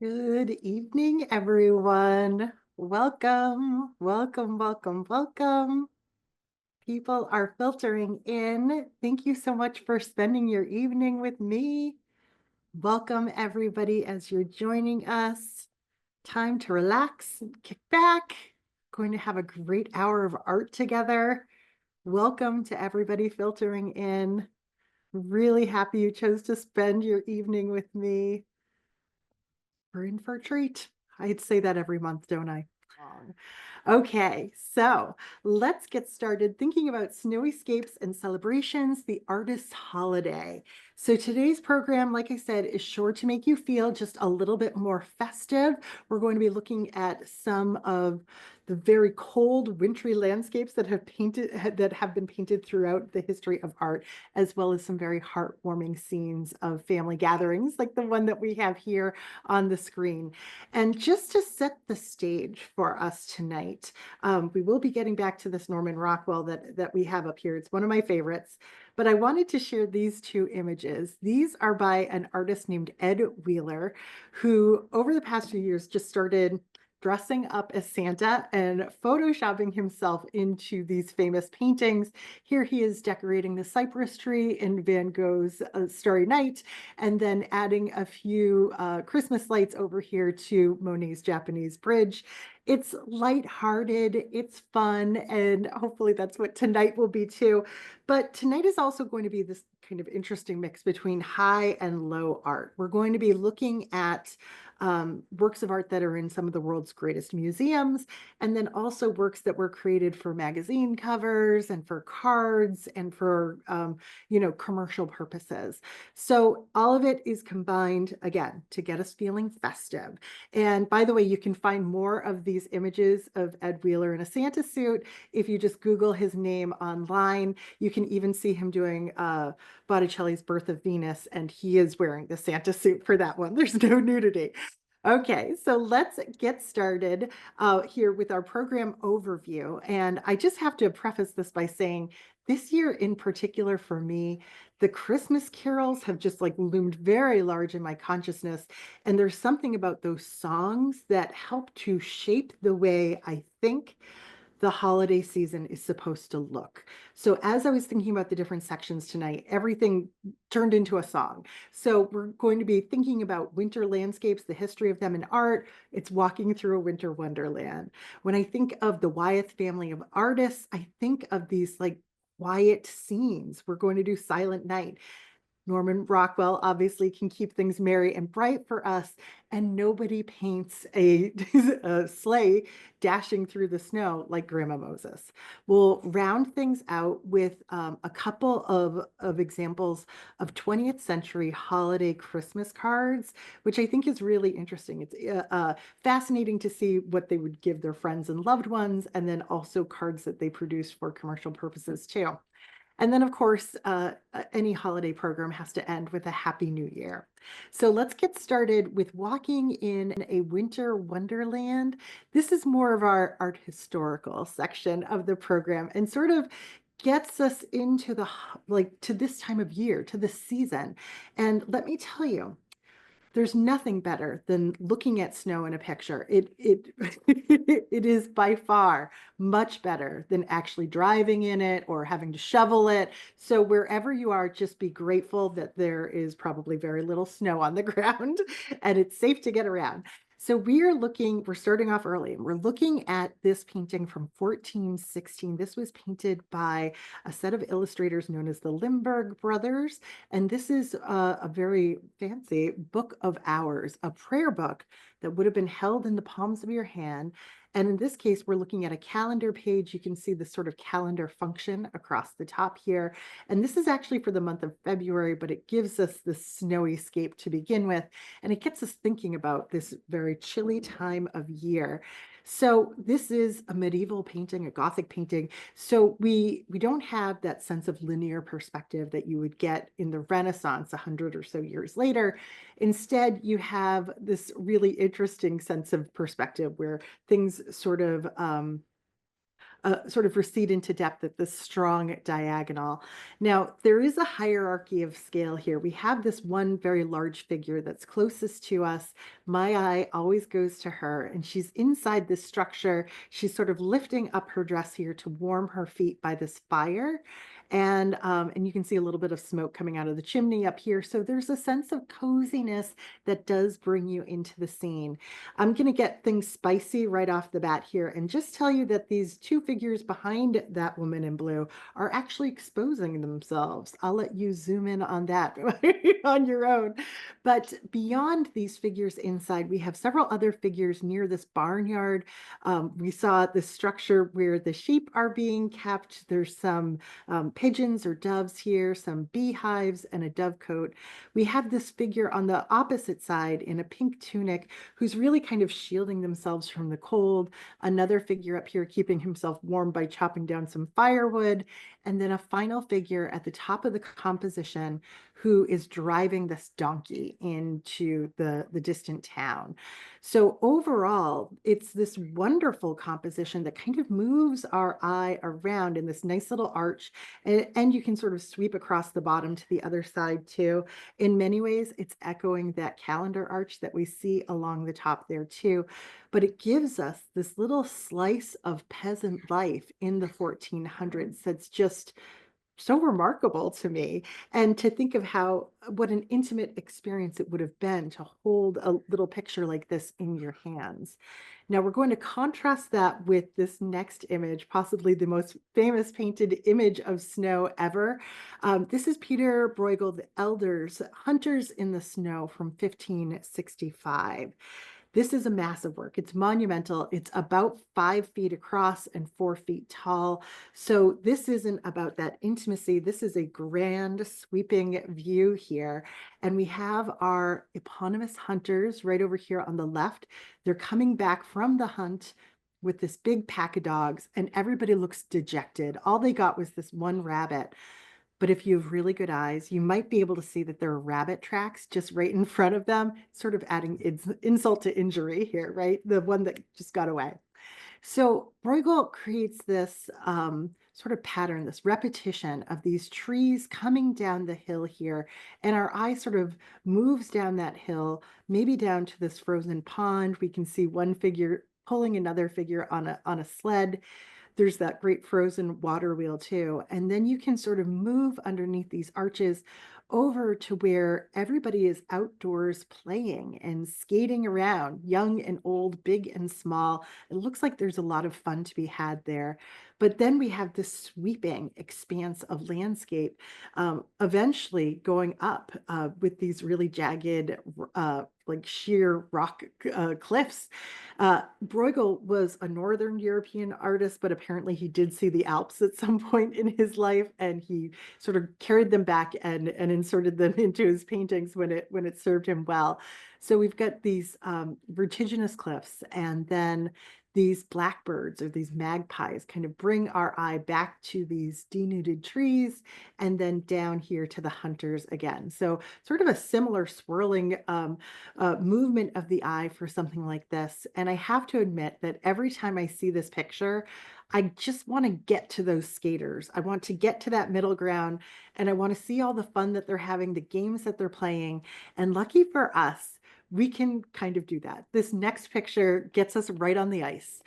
Good evening, everyone. Welcome, welcome, welcome, welcome. People are filtering in. Thank you so much for spending your evening with me. Welcome, everybody, as you're joining us. Time to relax and kick back. Going to have a great hour of art together. Welcome to everybody filtering in. Really happy you chose to spend your evening with me. We're in for a treat. I'd say that every month, don't I? Wrong. Okay, so let's get started thinking about snowy scapes and celebrations, the artist's holiday. So today's program, like I said, is sure to make you feel just a little bit more festive. We're going to be looking at some of the very cold, wintry landscapes that have been painted throughout the history of art, as well as some very heartwarming scenes of family gatherings, like the one that we have here on the screen. And just to set the stage for us tonight, we will be getting back to this Norman Rockwell that we have up here. It's one of my favorites, but I wanted to share these two images. These are by an artist named Ed Wheeler, who over the past few years just started dressing up as Santa and photoshopping himself into these famous paintings. Here he is decorating the cypress tree in Van Gogh's Starry Night, and then adding a few Christmas lights over here to Monet's Japanese Bridge. It's lighthearted, it's fun, and hopefully that's what tonight will be too. But tonight is also going to be this kind of interesting mix between high and low art. We're going to be looking at works of art that are in some of the world's greatest museums, and then also works that were created for magazine covers and for cards and for commercial purposes. So all of it is combined again to get us feeling festive. And by the way, you can find more of these images of Ed Wheeler in a Santa suit if you just Google his name online. You can even see him doing Botticelli's Birth of Venus, and he is wearing the Santa suit for that one. There's no nudity. Okay, so let's get started here with our program overview. And I just have to preface this by saying this year in particular for me, the Christmas carols have just like loomed very large in my consciousness. And there's something about those songs that help to shape the way I think the holiday season is supposed to look. So as I was thinking about the different sections tonight, everything turned into a song. So we're going to be thinking about winter landscapes, the history of them in art. It's walking through a winter wonderland. When I think of the Wyeth family of artists, I think of these like quiet scenes. We're going to do Silent Night. Norman Rockwell obviously can keep things merry and bright for us, and nobody paints a sleigh dashing through the snow like Grandma Moses. We'll round things out with a couple of examples of 20th century holiday Christmas cards, which I think is really interesting. It's fascinating to see what they would give their friends and loved ones, and then also cards that they produced for commercial purposes too. And then, of course, any holiday program has to end with a Happy New Year. So let's get started with walking in a winter wonderland. This is more of our art historical section of the program and sort of gets us into like to this time of year, to this season. And let me tell you, there's nothing better than looking at snow in a picture. It it is by far much better than actually driving in it or having to shovel it. So wherever you are, just be grateful that there is probably very little snow on the ground and it's safe to get around. So we're starting off early and we're looking at this painting from 1416. This was painted by a set of illustrators known as the Limburg brothers. And this is a very fancy book of hours, a prayer book that would have been held in the palms of your hand. And in this case, we're looking at a calendar page. You can see the sort of calendar function across the top here. And this is actually for the month of February, but it gives us the snowy scape to begin with. And it gets us thinking about this very chilly time of year. So this is a medieval painting, a Gothic painting. So we don't have that sense of linear perspective that you would get in the Renaissance 100 or so years later. Instead, you have this really interesting sense of perspective where things sort of sort of recede into depth at this strong diagonal. Now, there is a hierarchy of scale here. We have this one very large figure that's closest to us. My eye always goes to her, and she's inside this structure. She's sort of lifting up her dress here to warm her feet by this fire. And you can see a little bit of smoke coming out of the chimney up here. So there's a sense of coziness that does bring you into the scene. I'm going to get things spicy right off the bat here and just tell you that these two figures behind that woman in blue are actually exposing themselves. I'll let you zoom in on that on your own. But beyond these figures inside, we have several other figures near this barnyard. We saw the structure where the sheep are being kept. There's some pigeons or doves here, some beehives, and a dovecote. We have this figure on the opposite side in a pink tunic who's really kind of shielding themselves from the cold. Another figure up here keeping himself warm by chopping down some firewood. And then a final figure at the top of the composition who is driving this donkey into the distant town. So overall, it's this wonderful composition that kind of moves our eye around in this nice little arch. And you can sort of sweep across the bottom to the other side too. In many ways, it's echoing that calendar arch that we see along the top there too. But it gives us this little slice of peasant life in the 1400s that's just so remarkable to me. And to think of what an intimate experience it would have been to hold a little picture like this in your hands. Now we're going to contrast that with this next image, possibly the most famous painted image of snow ever. This is Peter Bruegel the Elder's Hunters in the Snow from 1565. This is a massive work. It's monumental. It's about 5 feet across and 4 feet tall. So this isn't about that intimacy. This is a grand sweeping view here. And we have our eponymous hunters right over here on the left. They're coming back from the hunt with this big pack of dogs, and everybody looks dejected. All they got was this one rabbit. But if you have really good eyes, you might be able to see that there are rabbit tracks just right in front of them, sort of adding insult to injury here, right? The one that just got away. So Bruegel creates this sort of pattern, this repetition of these trees coming down the hill here. And our eye sort of moves down that hill, maybe down to this frozen pond. We can see one figure pulling another figure on a sled. There's that great frozen water wheel too. And then you can sort of move underneath these arches over to where everybody is outdoors playing and skating around, young and old, big and small. It looks like there's a lot of fun to be had there. But then we have this sweeping expanse of landscape, eventually going up with these really jagged, like sheer rock cliffs. Bruegel was a Northern European artist, but apparently he did see the Alps at some point in his life, and he sort of carried them back and inserted them into his paintings when it served him well. So we've got these vertiginous cliffs, and then these blackbirds or these magpies kind of bring our eye back to these denuded trees and then down here to the hunters again. So sort of a similar swirling movement of the eye for something like this. And I have to admit that every time I see this picture, I just want to get to those skaters. I want to get to that middle ground, and I want to see all the fun that they're having, the games that they're playing. And lucky for us, we can kind of do that. This next picture gets us right on the ice.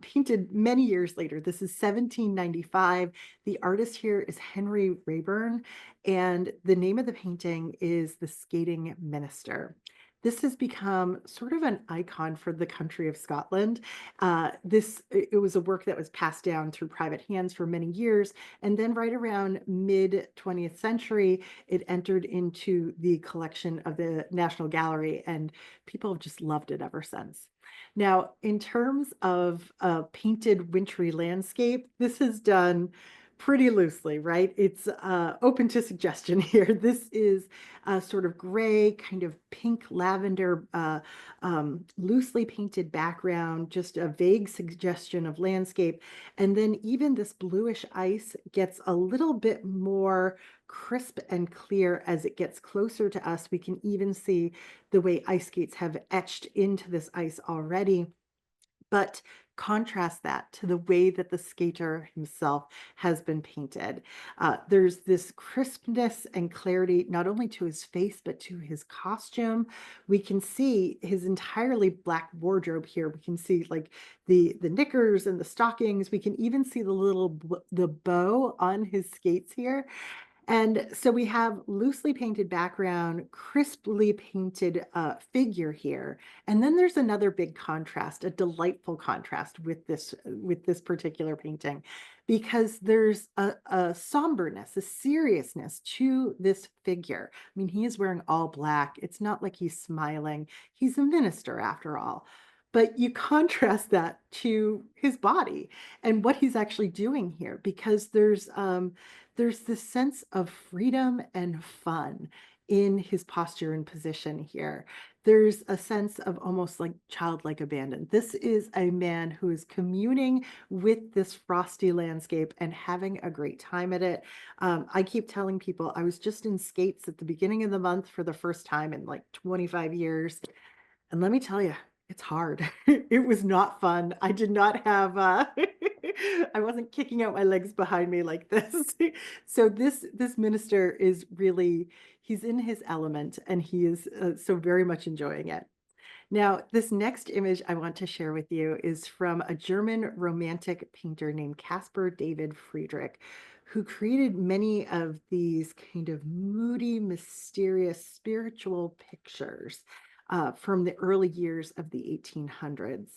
Painted many years later. This is 1795. The artist here is Henry Raeburn, and the name of the painting is The Skating Minister. This has become sort of an icon for the country of Scotland. It was a work that was passed down through private hands for many years, and then right around mid 20th century, it entered into the collection of the National Gallery, and people have just loved it ever since. Now, in terms of a painted wintry landscape, this is done pretty loosely, right? It's open to suggestion here. This is a sort of gray, kind of pink lavender, loosely painted background, just a vague suggestion of landscape. And then even this bluish ice gets a little bit more crisp and clear as it gets closer to us. We can even see the way ice skates have etched into this ice already. But contrast that to the way that the skater himself has been painted. There's this crispness and clarity, not only to his face, but to his costume. We can see his entirely black wardrobe here. We can see like the knickers and the stockings. We can even see the the bow on his skates here. And so we have loosely painted background, crisply painted figure here. And then there's another big contrast, a delightful contrast with this particular painting, because there's a somberness, a seriousness to this figure. I mean, he is wearing all black. It's not like he's smiling. He's a minister after all. But you contrast that to his body and what he's actually doing here, because there's this sense of freedom and fun in his posture and position here. There's a sense of almost like childlike abandon. This is a man who is communing with this frosty landscape and having a great time at it. I keep telling people I was just in Scapes at the beginning of the month for the first time in like 25 years. And let me tell you, it's hard. It was not fun. I did not have I wasn't kicking out my legs behind me like this. So this minister is really he's in his element and he is so very much enjoying it. Now, this next image I want to share with you is from a German romantic painter named Caspar David Friedrich, who created many of these kind of moody, mysterious, spiritual pictures from the early years of the 1800s.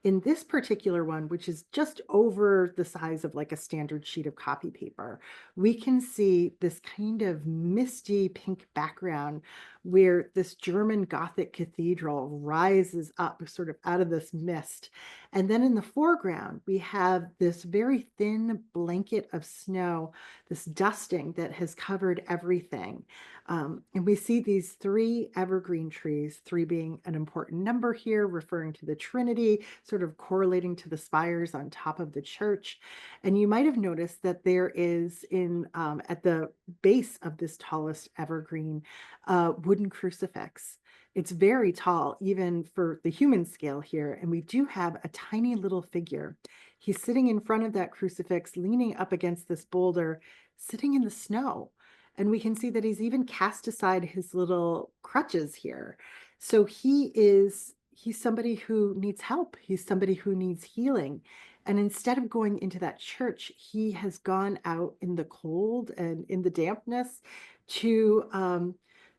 In this particular one, which is just over the size of like a standard sheet of copy paper, we can see this kind of misty pink background where this German Gothic cathedral rises up sort of out of this mist. And then in the foreground, we have this very thin blanket of snow, this dusting that has covered everything. And we see these three evergreen trees, three being an important number here, referring to the Trinity, sort of correlating to the spires on top of the church. And you might have noticed that there is at the base of this tallest evergreen wooden crucifix. It's very tall, even for the human scale here. And we do have a tiny little figure. He's sitting in front of that crucifix, leaning up against this boulder, sitting in the snow. And we can see that he's even cast aside his little crutches here. So he's somebody who needs help. He's somebody who needs healing. And instead of going into that church, he has gone out in the cold and in the dampness to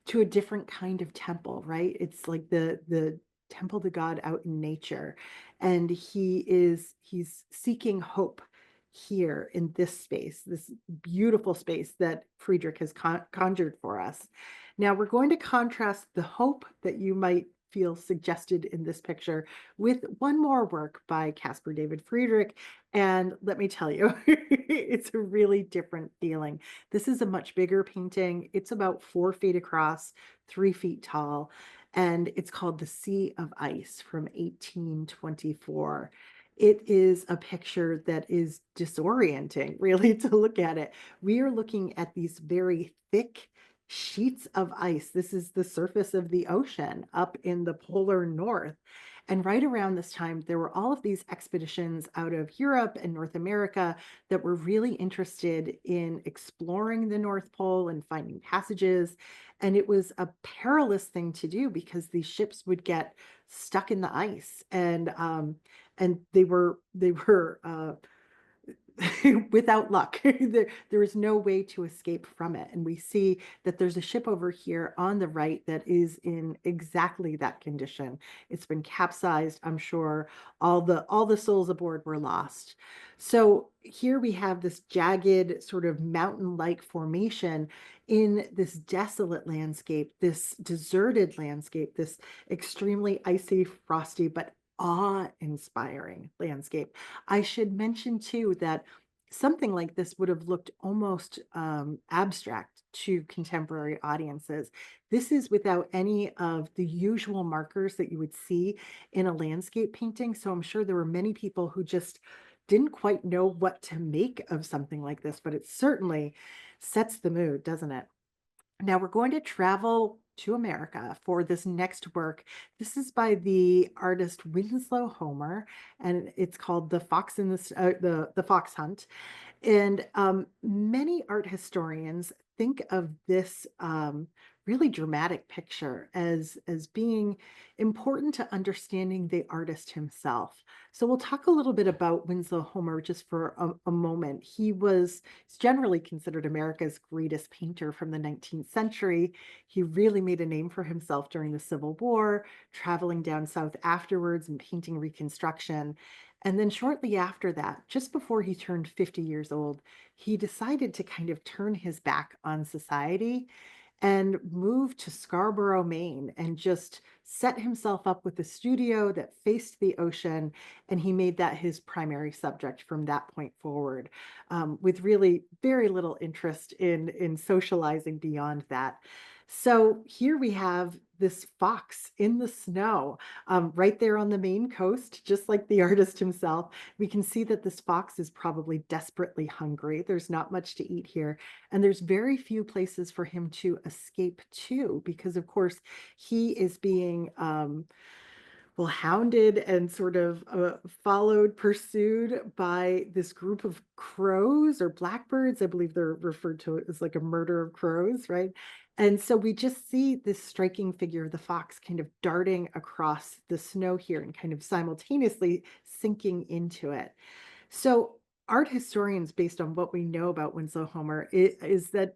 to a different kind of temple, right? It's like the temple to God out in nature. And he's seeking hope here in this space, this beautiful space that Friedrich has conjured for us. Now we're going to contrast the hope that you might feel suggested in this picture with one more work by Caspar David Friedrich. And let me tell you, it's a really different feeling. This is a much bigger painting. It's about 4 feet across, 3 feet tall, and it's called The Sea of Ice from 1824. It is a picture that is disorienting, really, to look at it. We are looking at these very thick sheets of ice. This is the surface of the ocean up in the polar north. And right around this time, there were all of these expeditions out of Europe and North America that were really interested in exploring the North Pole and finding passages. And it was a perilous thing to do because these ships would get stuck in the ice and they were without luck. There is no way to escape from it. And we see that there's a ship over here on the right that is in exactly that condition. It's been capsized, I'm sure. All the souls aboard were lost. So here we have this jagged sort of mountain-like formation in this desolate landscape, this deserted landscape, this extremely icy, frosty, but awe-inspiring landscape. I should mention too that something like this would have looked almost abstract to contemporary audiences. This is without any of the usual markers that you would see in a landscape painting. So I'm sure there were many people who just didn't quite know what to make of something like this, but it certainly sets the mood, doesn't it? Now we're going to travel to America for this next work. This is by the artist Winslow Homer, and it's called "The Fox in the Fox Hunt." And many art historians think of this really dramatic picture as being important to understanding the artist himself. So we'll talk a little bit about Winslow Homer just for a moment. He's generally considered America's greatest painter from the 19th century. He really made a name for himself during the Civil War, traveling down south afterwards and painting Reconstruction. And then shortly after that, just before he turned 50 years old, he decided to kind of turn his back on society and moved to Scarborough, Maine, and just set himself up with a studio that faced the ocean. And he made that his primary subject from that point forward, with really very little interest in socializing beyond that. So here we have this fox in the snow, right there on the Maine coast, just like the artist himself. We can see that this fox is probably desperately hungry. There's not much to eat here, and there's very few places for him to escape to because, of course, he is being well, hounded and sort of followed, pursued by this group of crows or blackbirds. I believe they're referred to it as like a murder of crows, right? And so we just see this striking figure of the fox kind of darting across the snow here and kind of simultaneously sinking into it. So, art historians, based on what we know about Winslow Homer, is that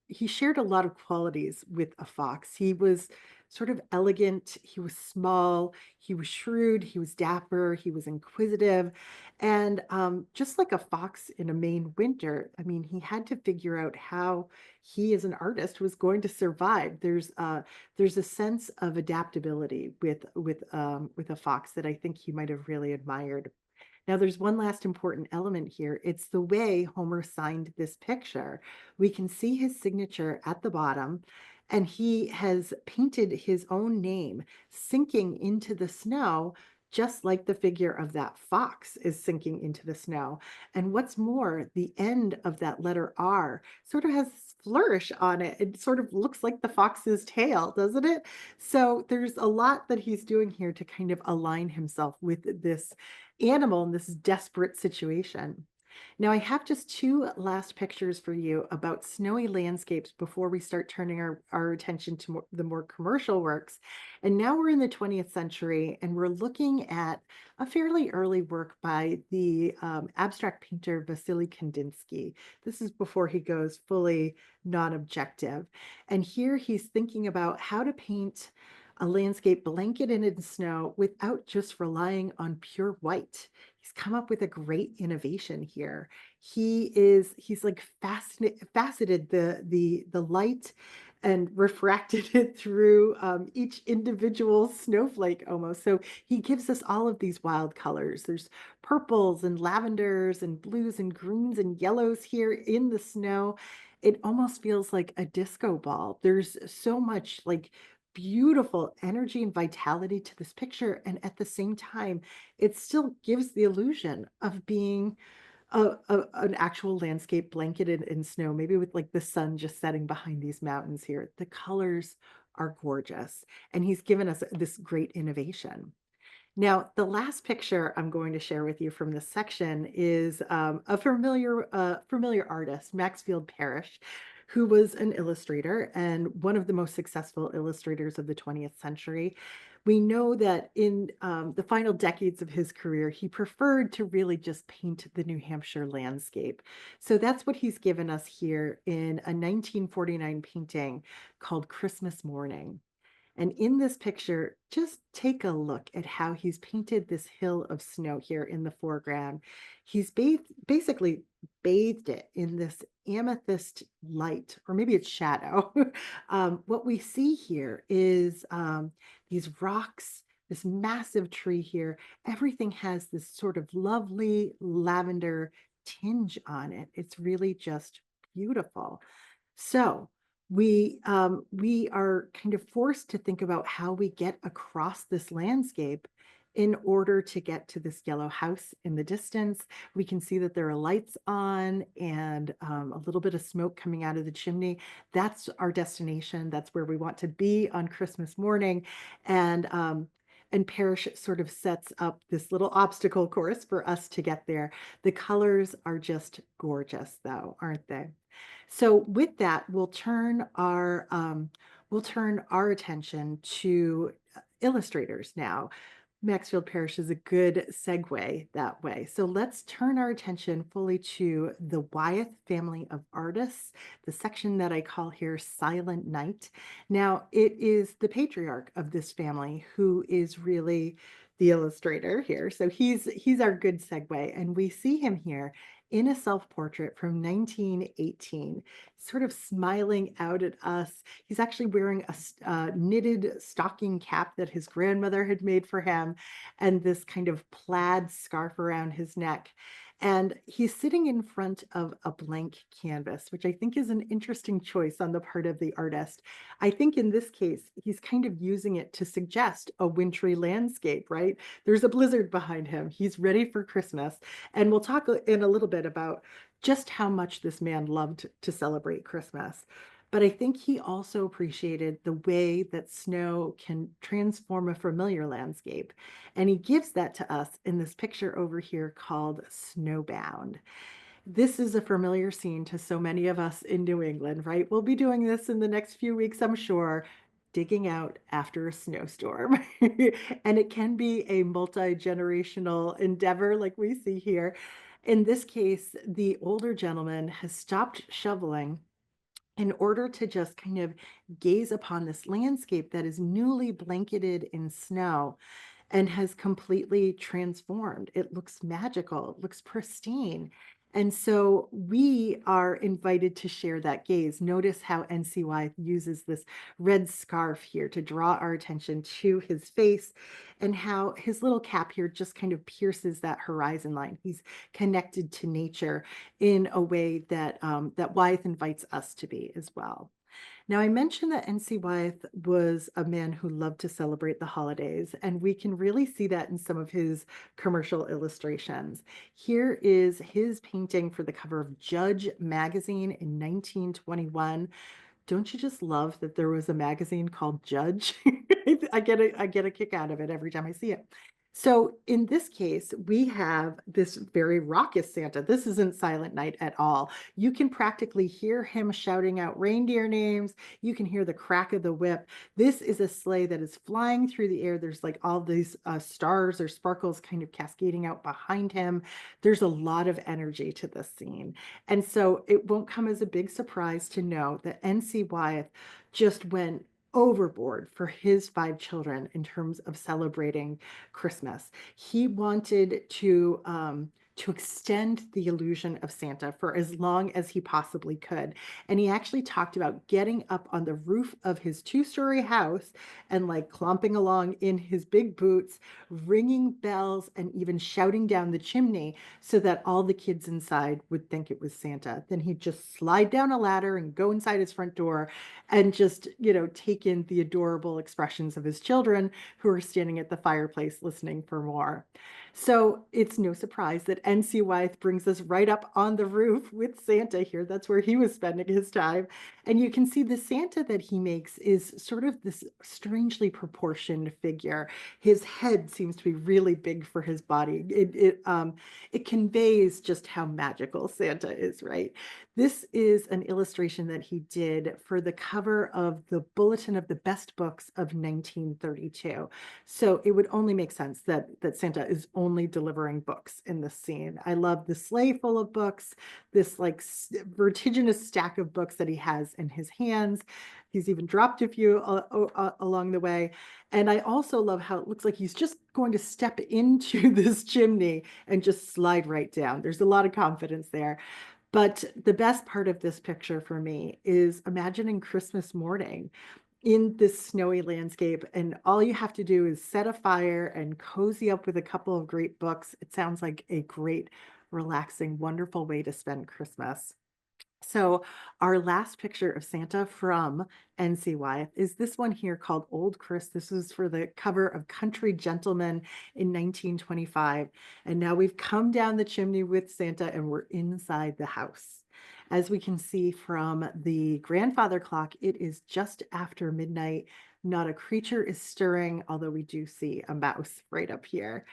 he shared a lot of qualities with a fox. He was sort of elegant, he was small, he was shrewd, he was dapper, he was inquisitive, and just like a fox in a Maine winter, I mean, he had to figure out how he, as an artist, was going to survive. There's a sense of adaptability with a fox that I think he might have really admired. Now, there's one last important element here. It's the way Homer signed this picture. We can see his signature at the bottom, and he has painted his own name sinking into the snow, just like the figure of that fox is sinking into the snow. And what's more, the end of that letter R sort of has this flourish on it. It sort of looks like the fox's tail, doesn't it? So there's a lot that he's doing here to kind of align himself with this animal in this desperate situation. Now, I have just two last pictures for you about snowy landscapes before we start turning our attention to the more commercial works. And now we're in the 20th century, and we're looking at a fairly early work by the abstract painter Vasily Kandinsky. This is before he goes fully non objective. And here he's thinking about how to paint a landscape blanketed in snow without just relying on pure white. He's come up with a great innovation here. He's like faceted the light and refracted it through each individual snowflake almost. So he gives us all of these wild colors. There's purples and lavenders and blues and greens and yellows here in the snow. It almost feels like a disco ball. There's so much like beautiful energy and vitality to this picture. And at the same time, it still gives the illusion of being an actual landscape blanketed in snow, maybe with like the sun just setting behind these mountains here. The colors are gorgeous. And he's given us this great innovation. Now, the last picture I'm going to share with you from this section is a familiar artist, Maxfield Parrish, who was an illustrator and one of the most successful illustrators of the 20th century. We know that in the final decades of his career, he preferred to really just paint the New Hampshire landscape. So that's what he's given us here in a 1949 painting called Christmas Morning. And in this picture, just take a look at how he's painted this hill of snow here in the foreground. He's basically bathed it in this amethyst light, or maybe it's shadow. What we see here is these rocks, this massive tree here. Everything has this sort of lovely lavender tinge on it. It's really just beautiful. So we are kind of forced to think about how we get across this landscape in order to get to this yellow house in the distance. We can see that there are lights on and a little bit of smoke coming out of the chimney. That's our destination. That's where we want to be on Christmas morning. And Parrish sort of sets up this little obstacle course for us to get there. The colors are just gorgeous, though, aren't they? So with that, we'll turn our attention to illustrators now. Maxfield Parrish is a good segue that way. So let's turn our attention fully to the Wyeth family of artists, the section that I call here Silent Night. Now, it is the patriarch of this family who is really the illustrator here. So he's our good segue, and we see him here in a self-portrait from 1918, sort of smiling out at us. He's actually wearing a knitted stocking cap that his grandmother had made for him, and this kind of plaid scarf around his neck. And he's sitting in front of a blank canvas, which I think is an interesting choice on the part of the artist. I think in this case, he's kind of using it to suggest a wintry landscape, right? There's a blizzard behind him. He's ready for Christmas. And we'll talk in a little bit about just how much this man loved to celebrate Christmas. But I think he also appreciated the way that snow can transform a familiar landscape. And he gives that to us in this picture over here called Snowbound. This is a familiar scene to so many of us in New England, right? We'll be doing this in the next few weeks, I'm sure, digging out after a snowstorm. And it can be a multi-generational endeavor like we see here. In this case, the older gentleman has stopped shoveling in order to just kind of gaze upon this landscape that is newly blanketed in snow and has completely transformed. It looks magical, it looks pristine. And so we are invited to share that gaze. Notice how NCY uses this red scarf here to draw our attention to his face, and how his little cap here just kind of pierces that horizon line. He's connected to nature in a way that, that Wyeth invites us to be as well. Now, I mentioned that N.C. Wyeth was a man who loved to celebrate the holidays, and we can really see that in some of his commercial illustrations. Here is his painting for the cover of Judge magazine in 1921. Don't you just love that there was a magazine called Judge? I get a kick out of it every time I see it. So in this case, we have this very raucous Santa. This isn't Silent Night at all. You can practically hear him shouting out reindeer names. You can hear the crack of the whip. This is a sleigh that is flying through the air. There's like all these stars or sparkles kind of cascading out behind him. There's a lot of energy to this scene. And so it won't come as a big surprise to know that N.C. Wyeth just went overboard for his 5 children in terms of celebrating Christmas. He wanted to extend the illusion of Santa for as long as he possibly could. And he actually talked about getting up on the roof of his 2-story house and like clomping along in his big boots, ringing bells, and even shouting down the chimney so that all the kids inside would think it was Santa. Then he'd just slide down a ladder and go inside his front door and just, take in the adorable expressions of his children who are standing at the fireplace listening for more. So it's no surprise that N.C. Wyeth brings us right up on the roof with Santa here. That's where he was spending his time. And you can see the Santa that he makes is sort of this strangely proportioned figure. His head seems to be really big for his body. It conveys just how magical Santa is, right? This is an illustration that he did for the cover of the Bulletin of the Best Books of 1932. So it would only make sense that Santa is only delivering books in this scene. I love the sleigh full of books, this like vertiginous stack of books that he has in his hands. He's even dropped a few along the way. And I also love how it looks like he's just going to step into this chimney and just slide right down. There's a lot of confidence there. But the best part of this picture for me is imagining Christmas morning in this snowy landscape, and all you have to do is set a fire and cozy up with a couple of great books. It sounds like a great, relaxing, wonderful way to spend Christmas. So our last picture of Santa from NC Wyeth is this one here called Old Chris. This was for the cover of Country Gentleman in 1925. And now we've come down the chimney with Santa and we're inside the house. As we can see from the grandfather clock, it is just after midnight. Not a creature is stirring, although we do see a mouse right up here.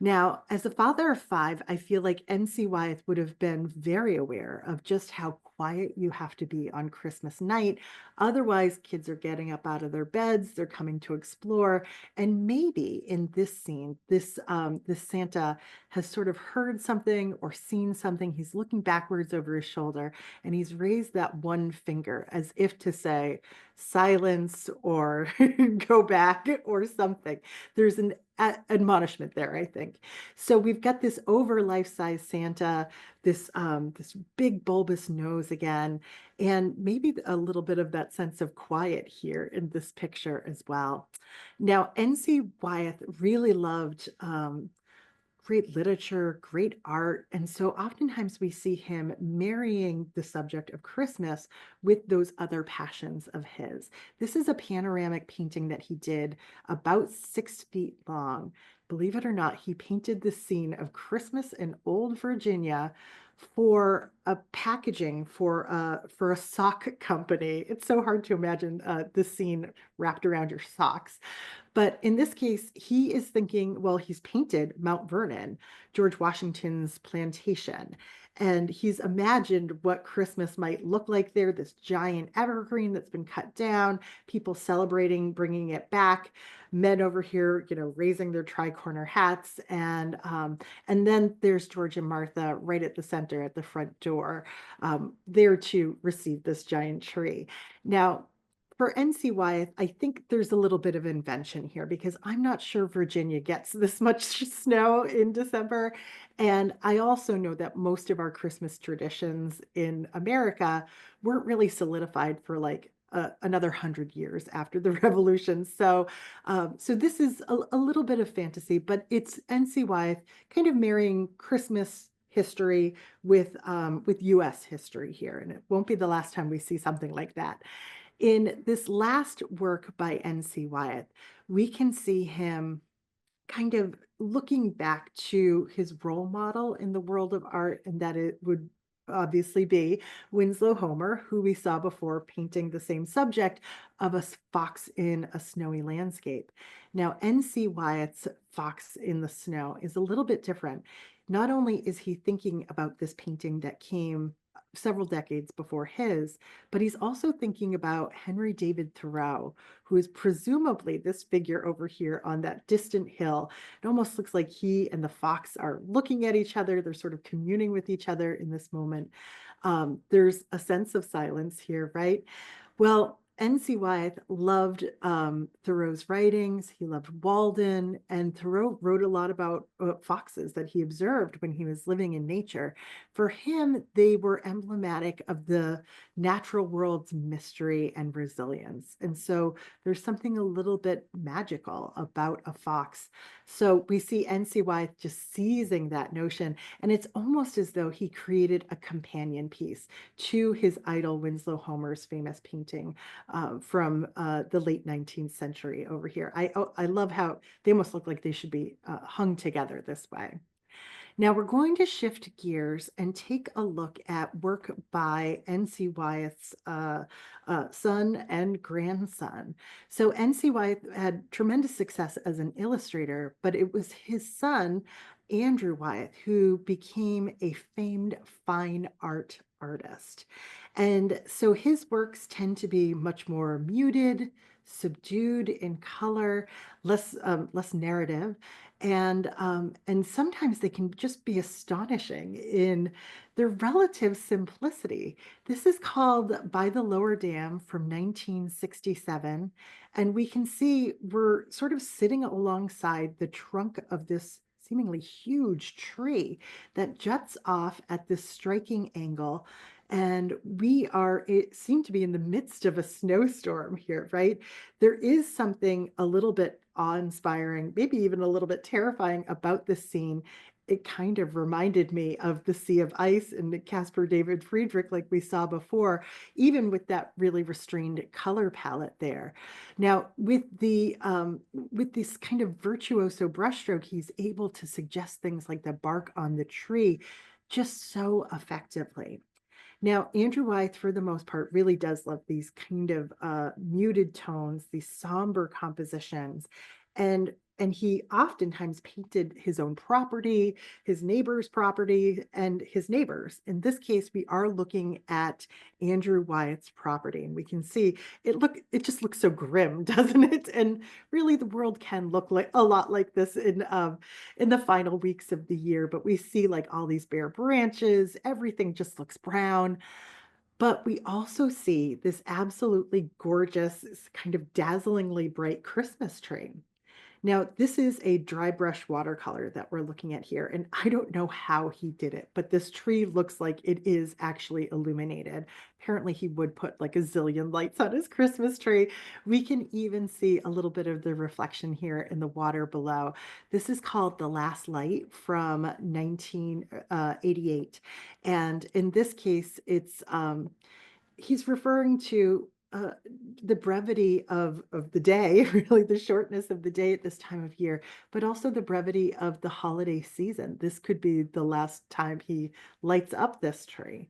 Now, as a father of five, I feel like NC Wyeth would have been very aware of just how quiet you have to be on Christmas night. Otherwise, kids are getting up out of their beds, they're coming to explore. And maybe in this scene, this Santa has sort of heard something or seen something. He's looking backwards over his shoulder and he's raised that one finger as if to say, silence or go back or something. There's an admonishment there, I think. So we've got this over life-size Santa, this big bulbous nose again, and maybe a little bit of that sense of quiet here in this picture as well. Now, N.C. Wyeth really loved great literature, great art. And so oftentimes we see him marrying the subject of Christmas with those other passions of his. This is a panoramic painting that he did about 6 feet long. Believe it or not, he painted the scene of Christmas in Old Virginia for a packaging for a sock company. It's so hard to imagine this scene wrapped around your socks. But in this case, he is thinking, well, he's painted Mount Vernon, George Washington's plantation, and he's imagined what Christmas might look like there, this giant evergreen that's been cut down, people celebrating, bringing it back, men over here, raising their tri-corner hats, and then there's George and Martha right at the center at the front door, there to receive this giant tree. Now, for NC Wyeth, I think there's a little bit of invention here because I'm not sure Virginia gets this much snow in December. And I also know that most of our Christmas traditions in America weren't really solidified for like another 100 years after the revolution. So this is a little bit of fantasy, but it's NC Wyeth kind of marrying Christmas history with US history here. And it won't be the last time we see something like that. In this last work by N.C. Wyeth, we can see him kind of looking back to his role model in the world of art, and that it would obviously be Winslow Homer, who we saw before painting the same subject of a fox in a snowy landscape. Now, N.C. Wyeth's Fox in the Snow is a little bit different. Not only is he thinking about this painting that came several decades before his, but he's also thinking about Henry David Thoreau, who is presumably this figure over here on that distant hill. It almost looks like he and the fox are looking at each other. They're sort of communing with each other in this moment. There's a sense of silence here, right? Well, N.C. Wyeth loved Thoreau's writings. He loved Walden, and Thoreau wrote a lot about foxes that he observed when he was living in nature. For him, they were emblematic of the natural world's mystery and resilience. And so there's something a little bit magical about a fox. So we see N.C. Wyeth just seizing that notion, and it's almost as though he created a companion piece to his idol Winslow Homer's famous painting from the late 19th century over here. I love how they almost look like they should be hung together this way. Now we're going to shift gears and take a look at work by N.C. Wyeth's son and grandson. So N.C. Wyeth had tremendous success as an illustrator, but it was his son, Andrew Wyeth, who became a famed fine art artist. And so his works tend to be much more muted, subdued in color, less narrative, and sometimes they can just be astonishing in their relative simplicity. This is called By the Lower Dam from 1967, and we can see we're sort of sitting alongside the trunk of this seemingly huge tree that juts off at this striking angle. And it seemed to be in the midst of a snowstorm here, right? There is something a little bit awe-inspiring, maybe even a little bit terrifying about this scene. it kind of reminded me of the Sea of Ice and the Caspar David Friedrich, like we saw before, even with that really restrained color palette there. Now, with this kind of virtuoso brushstroke, he's able to suggest things like the bark on the tree just so effectively. Now, Andrew Wyeth, for the most part, really does love these kind of muted tones, these somber compositions. And he oftentimes painted his own property, his neighbor's property, and his neighbors. In this case, we are looking at Andrew Wyeth's property, and we can see it just looks so grim, doesn't it? And really the world can look like a lot like this in the final weeks of the year, but we see like all these bare branches, everything just looks brown. But we also see this absolutely gorgeous, kind of dazzlingly bright Christmas tree. Now, this is a dry brush watercolor that we're looking at here, and I don't know how he did it, but this tree looks like it is actually illuminated. Apparently, he would put like a zillion lights on his Christmas tree. We can even see a little bit of the reflection here in the water below. This is called The Last Light from 1988. And in this case, he's referring to the brevity of the day, really the shortness of the day at this time of year, but also the brevity of the holiday season. This could be the last time he lights up this tree.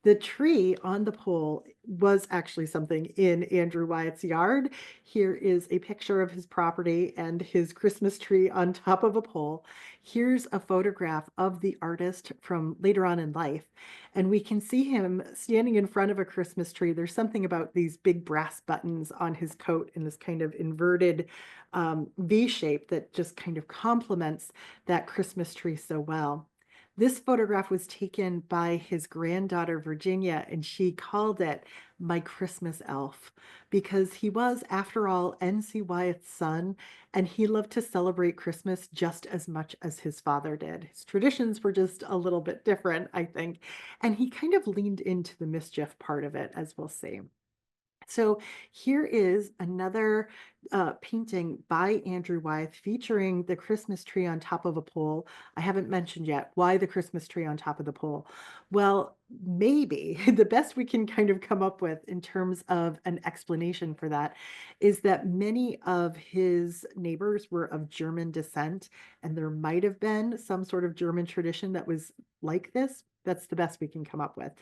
The tree on the pole was actually something in Andrew Wyatt's yard. Here is a picture of his property and his Christmas tree on top of a pole. Here's a photograph of the artist from later on in life. And we can see him standing in front of a Christmas tree. There's something about these big brass buttons on his coat in this kind of inverted V shape that just kind of complements that Christmas tree so well. This photograph was taken by his granddaughter, Virginia, and she called it My Christmas Elf because he was, after all, N.C. Wyeth's son, and he loved to celebrate Christmas just as much as his father did. His traditions were just a little bit different, I think, and he kind of leaned into the mischief part of it, as we'll see. So here is another painting by Andrew Wyeth featuring the Christmas tree on top of a pole. I haven't mentioned yet why the Christmas tree on top of the pole. Well, maybe the best we can kind of come up with in terms of an explanation for that is that many of his neighbors were of German descent, and there might have been some sort of German tradition that was like this. That's the best we can come up with.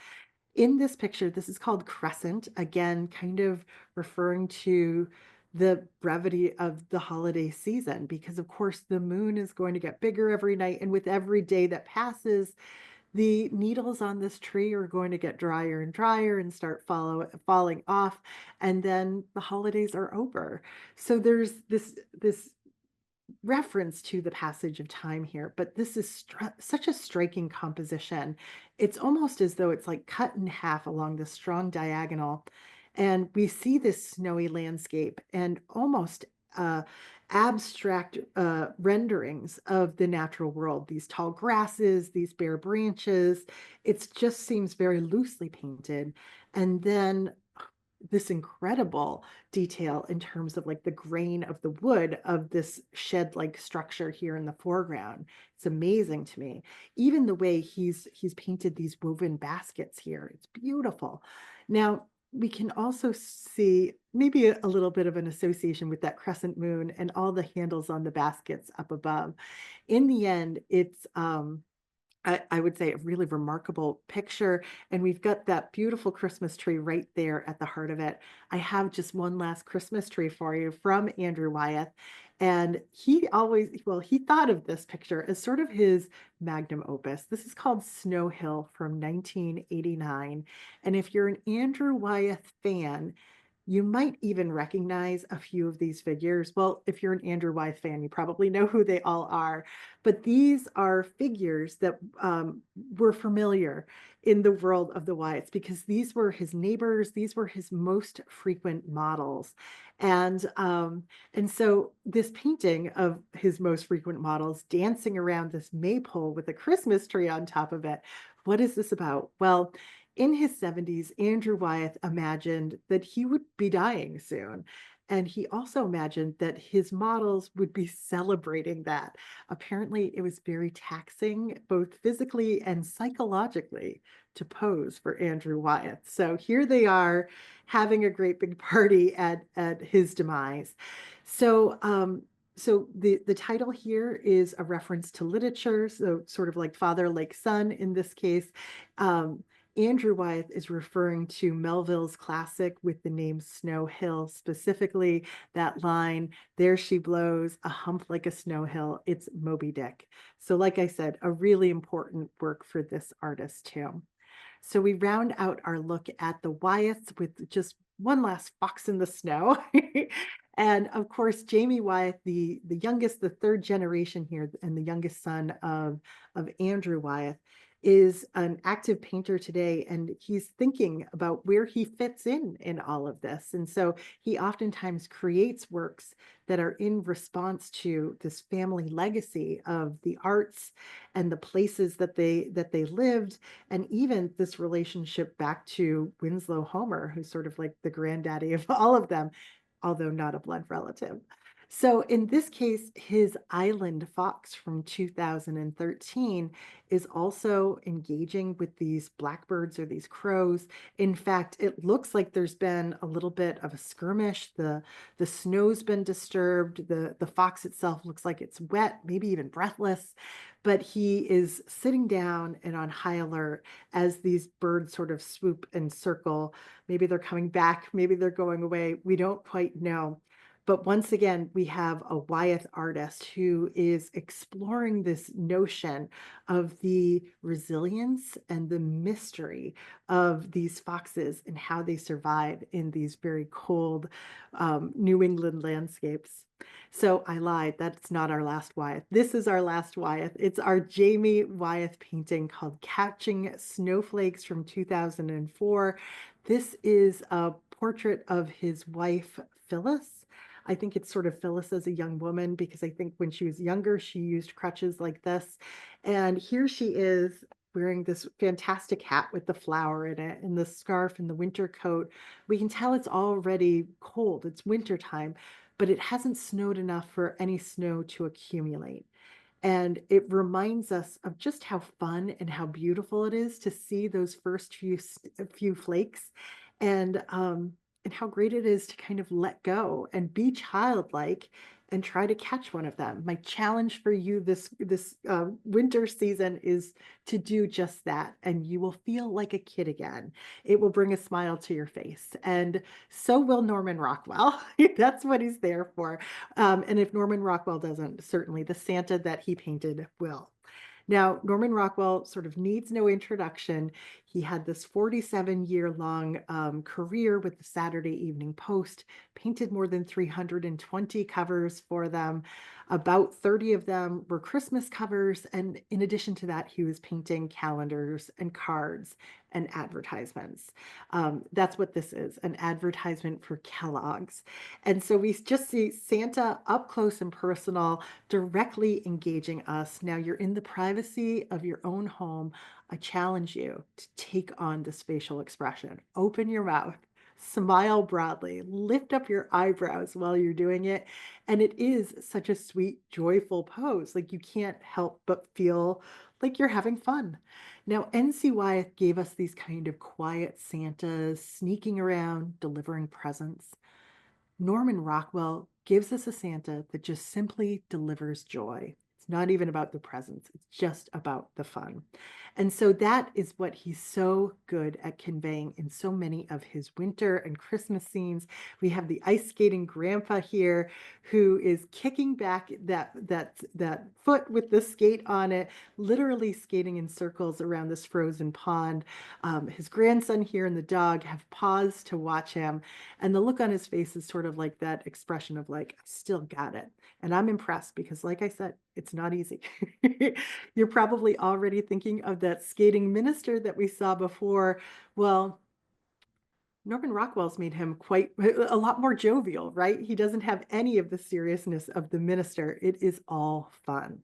In this picture, this is called Crescent, again, kind of referring to the brevity of the holiday season, because of course the moon is going to get bigger every night. And with every day that passes, the needles on this tree are going to get drier and drier and start falling off. And then the holidays are over. So there's this reference to the passage of time here, but this is such a striking composition. It's almost as though it's like cut in half along this strong diagonal. And we see this snowy landscape and almost abstract renderings of the natural world, these tall grasses, these bare branches. It just seems very loosely painted. And then this incredible detail in terms of like the grain of the wood of this shed-like structure here in the foreground. It's amazing to me. Even the way he's painted these woven baskets here. It's beautiful. Now, we can also see maybe a little bit of an association with that crescent moon and all the handles on the baskets up above. In the end, it's I would say a really remarkable picture. And we've got that beautiful Christmas tree right there at the heart of it. I have just one last Christmas tree for you from Andrew Wyeth. And he thought of this picture as sort of his magnum opus. This is called Snow Hill from 1989. And if you're an Andrew Wyeth fan, you might even recognize a few of these figures. Well, if you're an Andrew Wyeth fan, you probably know who they all are. But these are figures that were familiar in the world of the Wyeths because these were his neighbors. These were his most frequent models. And so this painting of his most frequent models dancing around this maypole with a Christmas tree on top of it. What is this about? Well, in his 70s, Andrew Wyeth imagined that he would be dying soon. And he also imagined that his models would be celebrating that. Apparently, it was very taxing, both physically and psychologically, to pose for Andrew Wyeth. So here they are having a great big party at his demise. So so the title here is a reference to literature, so sort of like father like son in this case. Um, Andrew Wyeth is referring to Melville's classic with the name Snow Hill, specifically that line, there she blows, a hump like a snow hill. It's Moby Dick. So like I said, a really important work for this artist too. So we round out our look at the Wyeths with just one last fox in the snow. And of course, Jamie Wyeth, the youngest, the third generation here, and the youngest son of Andrew Wyeth, is an active painter today, and he's thinking about where he fits in all of this. And so he oftentimes creates works that are in response to this family legacy of the arts and the places that they lived, and even this relationship back to Winslow Homer, who's sort of like the granddaddy of all of them, although not a blood relative. So in this case, his Island Fox from 2013 is also engaging with these blackbirds or these crows. In fact, it looks like there's been a little bit of a skirmish. The snow's been disturbed. The fox itself looks like it's wet, maybe even breathless, but he is sitting down and on high alert as these birds sort of swoop and circle. Maybe they're coming back, maybe they're going away. We don't quite know. But once again, we have a Wyeth artist who is exploring this notion of the resilience and the mystery of these foxes and how they survive in these very cold New England landscapes. So I lied. That's not our last Wyeth. This is our last Wyeth. It's our Jamie Wyeth painting called Catching Snowflakes from 2004. This is a portrait of his wife, Phyllis. I think it's sort of Phyllis as a young woman, because I think when she was younger, she used crutches like this. And here she is wearing this fantastic hat with the flower in it and the scarf and the winter coat. We can tell it's already cold. It's wintertime, but it hasn't snowed enough for any snow to accumulate. And it reminds us of just how fun and how beautiful it is to see those first few flakes, and and how great it is to kind of let go and be childlike and try to catch one of them. My challenge for you this winter season is to do just that, and you will feel like a kid again. It will bring a smile to your face, and so will Norman Rockwell. That's what he's there for. And if Norman Rockwell doesn't, certainly the Santa that he painted will. Now, Norman Rockwell sort of needs no introduction. He had this 47-year-long career with the Saturday Evening Post, painted more than 320 covers for them. About 30 of them were Christmas covers. And in addition to that, he was painting calendars and cards and advertisements. That's what this is, an advertisement for Kellogg's. And so we just see Santa up close and personal, directly engaging us. Now you're in the privacy of your own home. I challenge you to take on this facial expression. Open your mouth, smile broadly, lift up your eyebrows while you're doing it. And it is such a sweet, joyful pose. Like you can't help but feel like you're having fun. Now, N.C. Wyeth gave us these kind of quiet Santas sneaking around, delivering presents. Norman Rockwell gives us a Santa that just simply delivers joy. It's not even about the presents, it's just about the fun. And so that is what he's so good at conveying in so many of his winter and Christmas scenes. We have the ice skating grandpa here who is kicking back that foot with the skate on it, literally skating in circles around this frozen pond. His grandson here and the dog have paused to watch him, and the look on his face is sort of like that expression of like, I still got it. And I'm impressed because, like I said, it's not easy. You're probably already thinking of that skating minister that we saw before. Well, Norman Rockwell's made him quite a lot more jovial, right? He doesn't have any of the seriousness of the minister. It is all fun.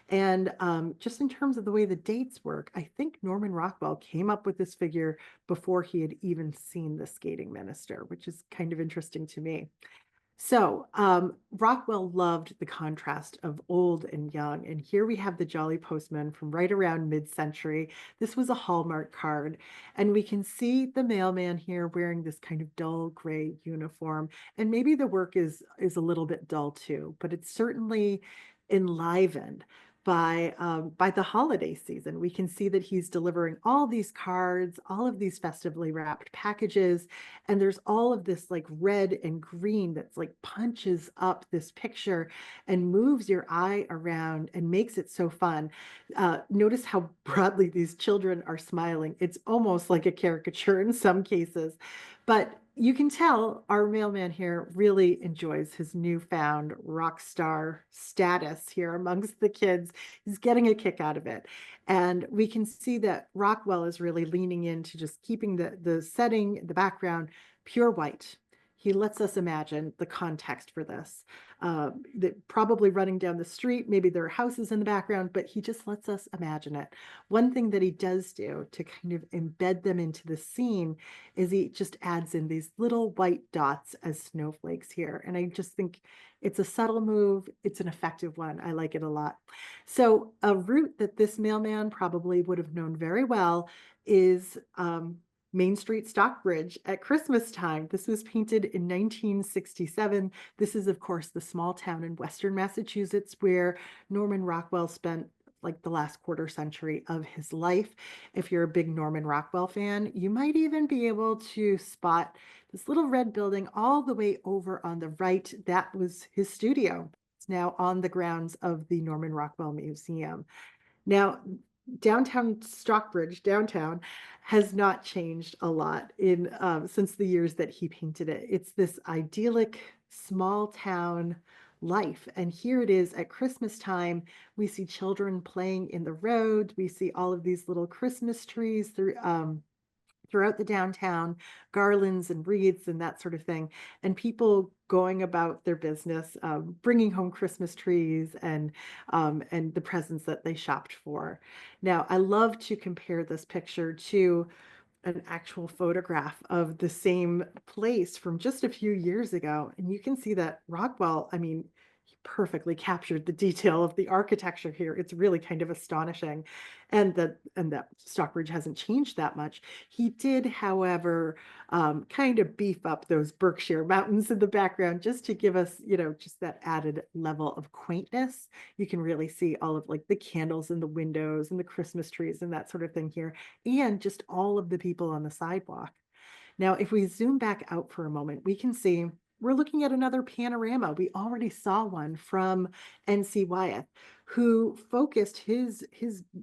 And just in terms of the way the dates work, I think Norman Rockwell came up with this figure before he had even seen the skating minister, which is kind of interesting to me. So, Rockwell loved the contrast of old and young. And here we have the Jolly Postman from right around mid-century. This was a Hallmark card. And we can see the mailman here wearing this kind of dull gray uniform. And maybe the work is a little bit dull too, but it's certainly enlivened by the holiday season. We can see that he's delivering all these cards, all of these festively wrapped packages, and there's all of this like red and green that's like punches up this picture and moves your eye around and makes it so fun. Notice how broadly these children are smiling. It's almost like a caricature in some cases, but you can tell our mailman here really enjoys his newfound rock star status here amongst the kids. He's getting a kick out of it. And we can see that Rockwell is really leaning into just keeping the setting, the background pure white. He lets us imagine the context for this. That probably running down the street, maybe there are houses in the background, but he just lets us imagine it. One thing that he does do to kind of embed them into the scene is he just adds in these little white dots as snowflakes here. And I just think it's a subtle move. It's an effective one. I like it a lot. So a route that this mailman probably would have known very well is Main Street Stockbridge at Christmas time. This was painted in 1967. This is, of course, the small town in Western Massachusetts where Norman Rockwell spent like the last quarter century of his life. If you're a big Norman Rockwell fan, you might even be able to spot this little red building all the way over on the right. That was his studio. It's now on the grounds of the Norman Rockwell Museum. Now, downtown Stockbridge, downtown, has not changed a lot in since the years that he painted it. It's this idyllic small town life. And here it is at Christmas time. We see children playing in the road. We see all of these little Christmas trees throughout the downtown, garlands and wreaths and that sort of thing, and people going about their business, bringing home Christmas trees and the presents that they shopped for. Now, I love to compare this picture to an actual photograph of the same place from just a few years ago. And you can see that Rockwell, I mean, he perfectly captured the detail of the architecture here. It's really kind of astonishing. And that Stockbridge hasn't changed that much. He did, however, kind of beef up those Berkshire mountains in the background just to give us, just that added level of quaintness. You can really see all of like the candles in the windows and the Christmas trees and that sort of thing here, and just all of the people on the sidewalk. Now, if we zoom back out for a moment, we can see we're looking at another panorama. We already saw one from N.C. Wyeth, who focused his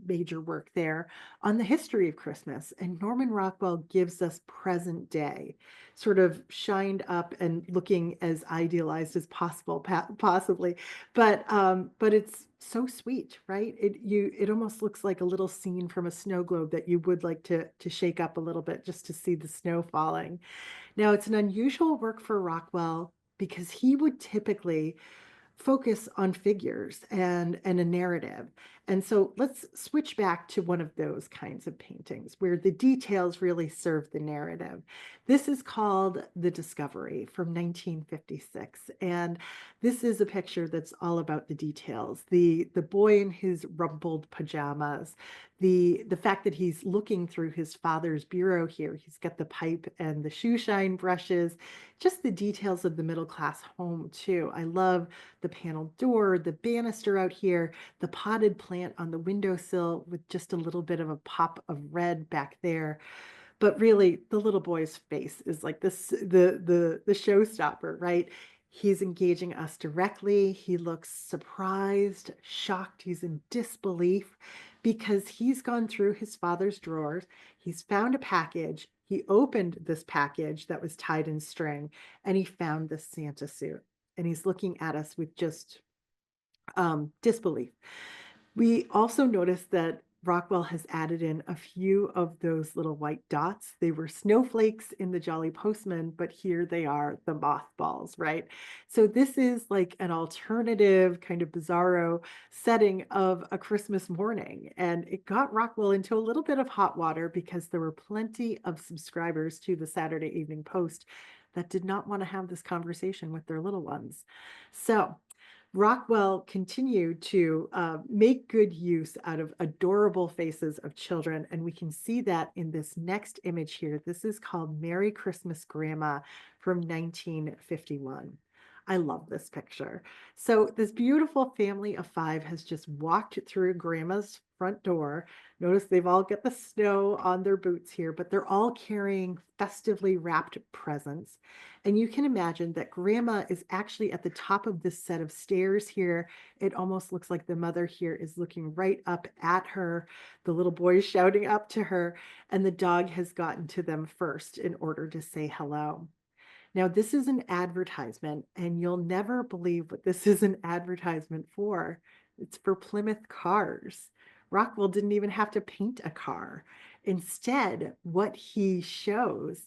major work there on the history of Christmas. And Norman Rockwell gives us present day, sort of shined up and looking as idealized as possible, possibly. But it's so sweet, right? It almost looks like a little scene from a snow globe that you would like to shake up a little bit just to see the snow falling. Now, it's an unusual work for Rockwell because he would typically focus on figures and a narrative. And so let's switch back to one of those kinds of paintings where the details really serve the narrative. This is called The Discovery from 1956. And this is a picture that's all about the details. The boy in his rumpled pajamas, the fact that he's looking through his father's bureau here. He's got the pipe and the shoe shine brushes, just the details of the middle class home too. I love the paneled door, the banister out here, the potted plant on the windowsill with just a little bit of a pop of red back there. But really, the little boy's face is like this, the showstopper, right? He's engaging us directly. He looks surprised, shocked. He's in disbelief because he's gone through his father's drawers. He's found a package. He opened this package that was tied in string, and he found the Santa suit. And he's looking at us with just disbelief. We also noticed that Rockwell has added in a few of those little white dots. They were snowflakes in the Jolly Postman, but here they are, the mothballs, right? So this is like an alternative kind of bizarro setting of a Christmas morning. And it got Rockwell into a little bit of hot water because there were plenty of subscribers to the Saturday Evening Post that did not want to have this conversation with their little ones. So Rockwell continued to make good use out of adorable faces of children. And we can see that in this next image here. This is called Merry Christmas Grandma from 1951. I love this picture. So this beautiful family of five has just walked through Grandma's front door. Notice they've all got the snow on their boots here, but they're all carrying festively wrapped presents. And you can imagine that Grandma is actually at the top of this set of stairs here. It almost looks like the mother here is looking right up at her. The little boy is shouting up to her, and the dog has gotten to them first in order to say hello. Now, this is an advertisement, and you'll never believe what this is an advertisement for. It's for Plymouth cars. Rockwell didn't even have to paint a car. Instead, what he shows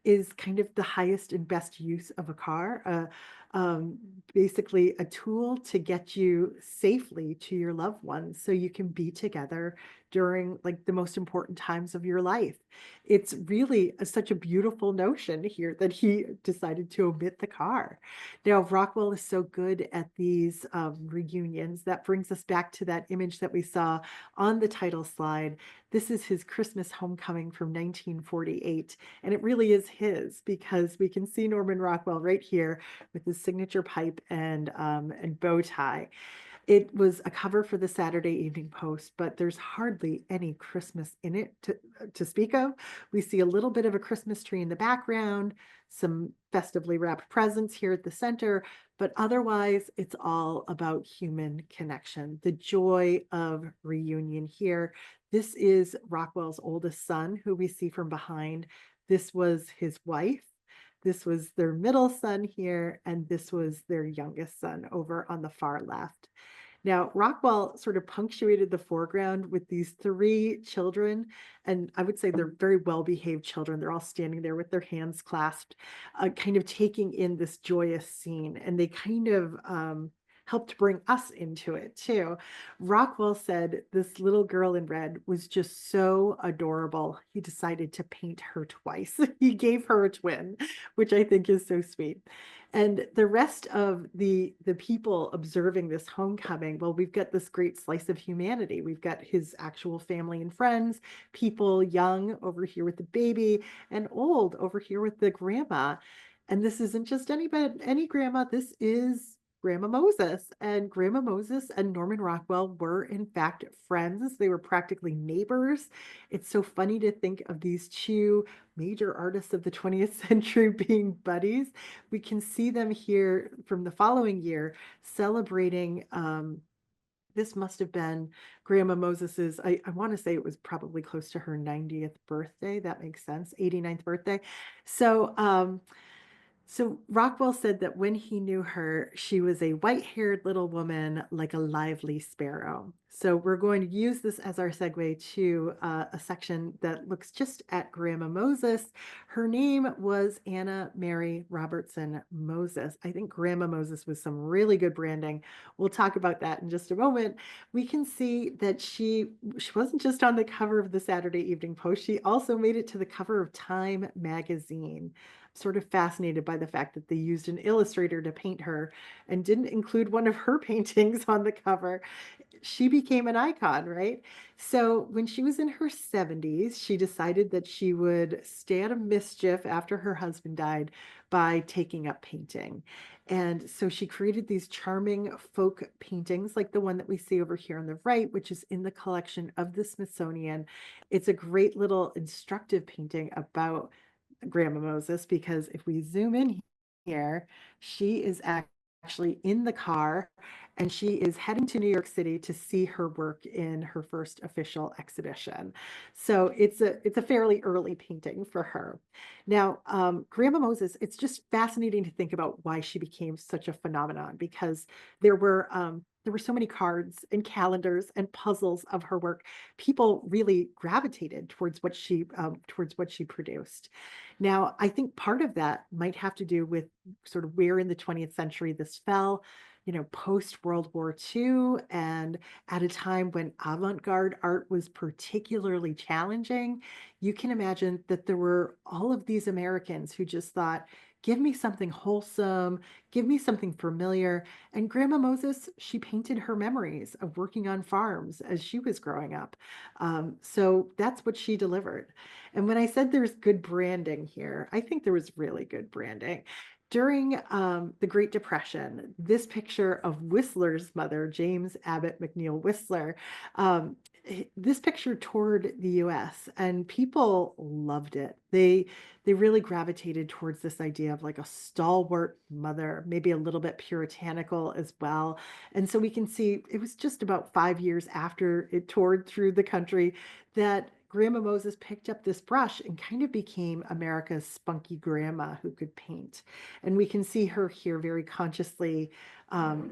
is kind of the highest and best use of a car, um, basically a tool to get you safely to your loved ones so you can be together during like the most important times of your life. It's really such a beautiful notion here that he decided to omit the car. Now, Rockwell is so good at these reunions. That brings us back to that image that we saw on the title slide. This is his Christmas homecoming from 1948, and it really is his because we can see Norman Rockwell right here with his signature pipe and bow tie. It was a cover for the Saturday Evening Post, but there's hardly any Christmas in it to speak of. We see a little bit of a Christmas tree in the background, some festively wrapped presents here at the center, but otherwise it's all about human connection, the joy of reunion here. This is Rockwell's oldest son, who we see from behind. This was his wife. This was their middle son here, and this was their youngest son over on the far left. Now, Rockwell sort of punctuated the foreground with these three children, and I would say they're very well-behaved children. They're all standing there with their hands clasped, kind of taking in this joyous scene, and they kind of helped bring us into it too. Rockwell said this little girl in red was just so adorable. He decided to paint her twice. He gave her a twin, which I think is so sweet. And the rest of the people observing this homecoming, well, we've got this great slice of humanity. We've got his actual family and friends, people young over here with the baby, and old over here with the grandma. And this isn't just any grandma. This is Grandma Moses. And Grandma Moses and Norman Rockwell were, in fact, friends. They were practically neighbors. It's so funny to think of these two major artists of the 20th century being buddies. We can see them here from the following year celebrating. This must have been Grandma Moses's, I want to say it was probably close to her 90th birthday. That makes sense, 89th birthday. So, so Rockwell said that when he knew her, she was a white-haired little woman like a lively sparrow. So we're going to use this as our segue to a section that looks just at Grandma Moses. Her name was Anna Mary Robertson Moses. I think Grandma Moses was some really good branding. We'll talk about that in just a moment. We can see that she wasn't just on the cover of the Saturday Evening Post. She also made it to the cover of Time magazine. Sort of fascinated by the fact that they used an illustrator to paint her and didn't include one of her paintings on the cover. She became an icon, right? So when she was in her 70s, she decided that she would stay out of mischief after her husband died by taking up painting. And so she created these charming folk paintings, like the one that we see over here on the right, which is in the collection of the Smithsonian. It's a great little instructive painting about Grandma Moses, because if we zoom in here, she is actually in the car and she is heading to New York City to see her work in her first official exhibition. So it's a fairly early painting for her. Now, Grandma Moses, it's just fascinating to think about why she became such a phenomenon, because there were so many cards and calendars and puzzles of her work. People really gravitated towards towards what she produced. Now, I think part of that might have to do with sort of where in the 20th century this fell. post World War II and at a time when avant-garde art was particularly challenging, you can imagine that there were all of these Americans who just thought, give me something wholesome, give me something familiar. And Grandma Moses, she painted her memories of working on farms as she was growing up. So that's what she delivered. And when I said there's good branding here, I think there was really good branding. During the Great Depression, this picture of Whistler's mother, James Abbott McNeill Whistler, um, this picture toured the US and people loved it. They really gravitated towards this idea of like a stalwart mother, maybe a little bit puritanical as well. And so we can see it was just about 5 years after it toured through the country that Grandma Moses picked up this brush and kind of became America's spunky grandma who could paint. And we can see her here very consciously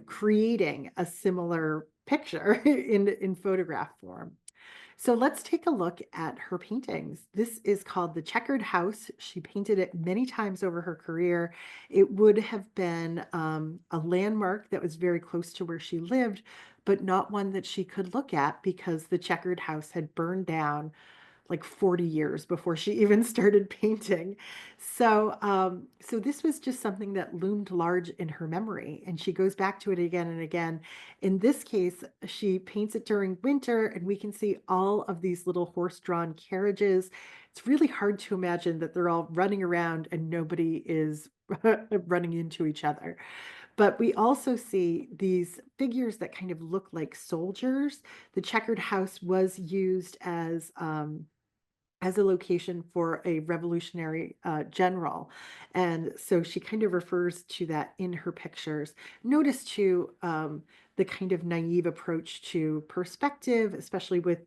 creating a similar picture in photograph form. So let's take a look at her paintings. This is called The Checkered House. She painted it many times over her career. It would have been a landmark that was very close to where she lived, but not one that she could look at because the checkered house had burned down like 40 years before she even started painting. So this was just something that loomed large in her memory, and she goes back to it again and again. In this case, she paints it during winter, and we can see all of these little horse-drawn carriages. It's really hard to imagine that they're all running around and nobody is running into each other. But we also see these figures that kind of look like soldiers. The checkered house was used as a location for a revolutionary general. And so she kind of refers to that in her pictures. Notice too the kind of naive approach to perspective, especially with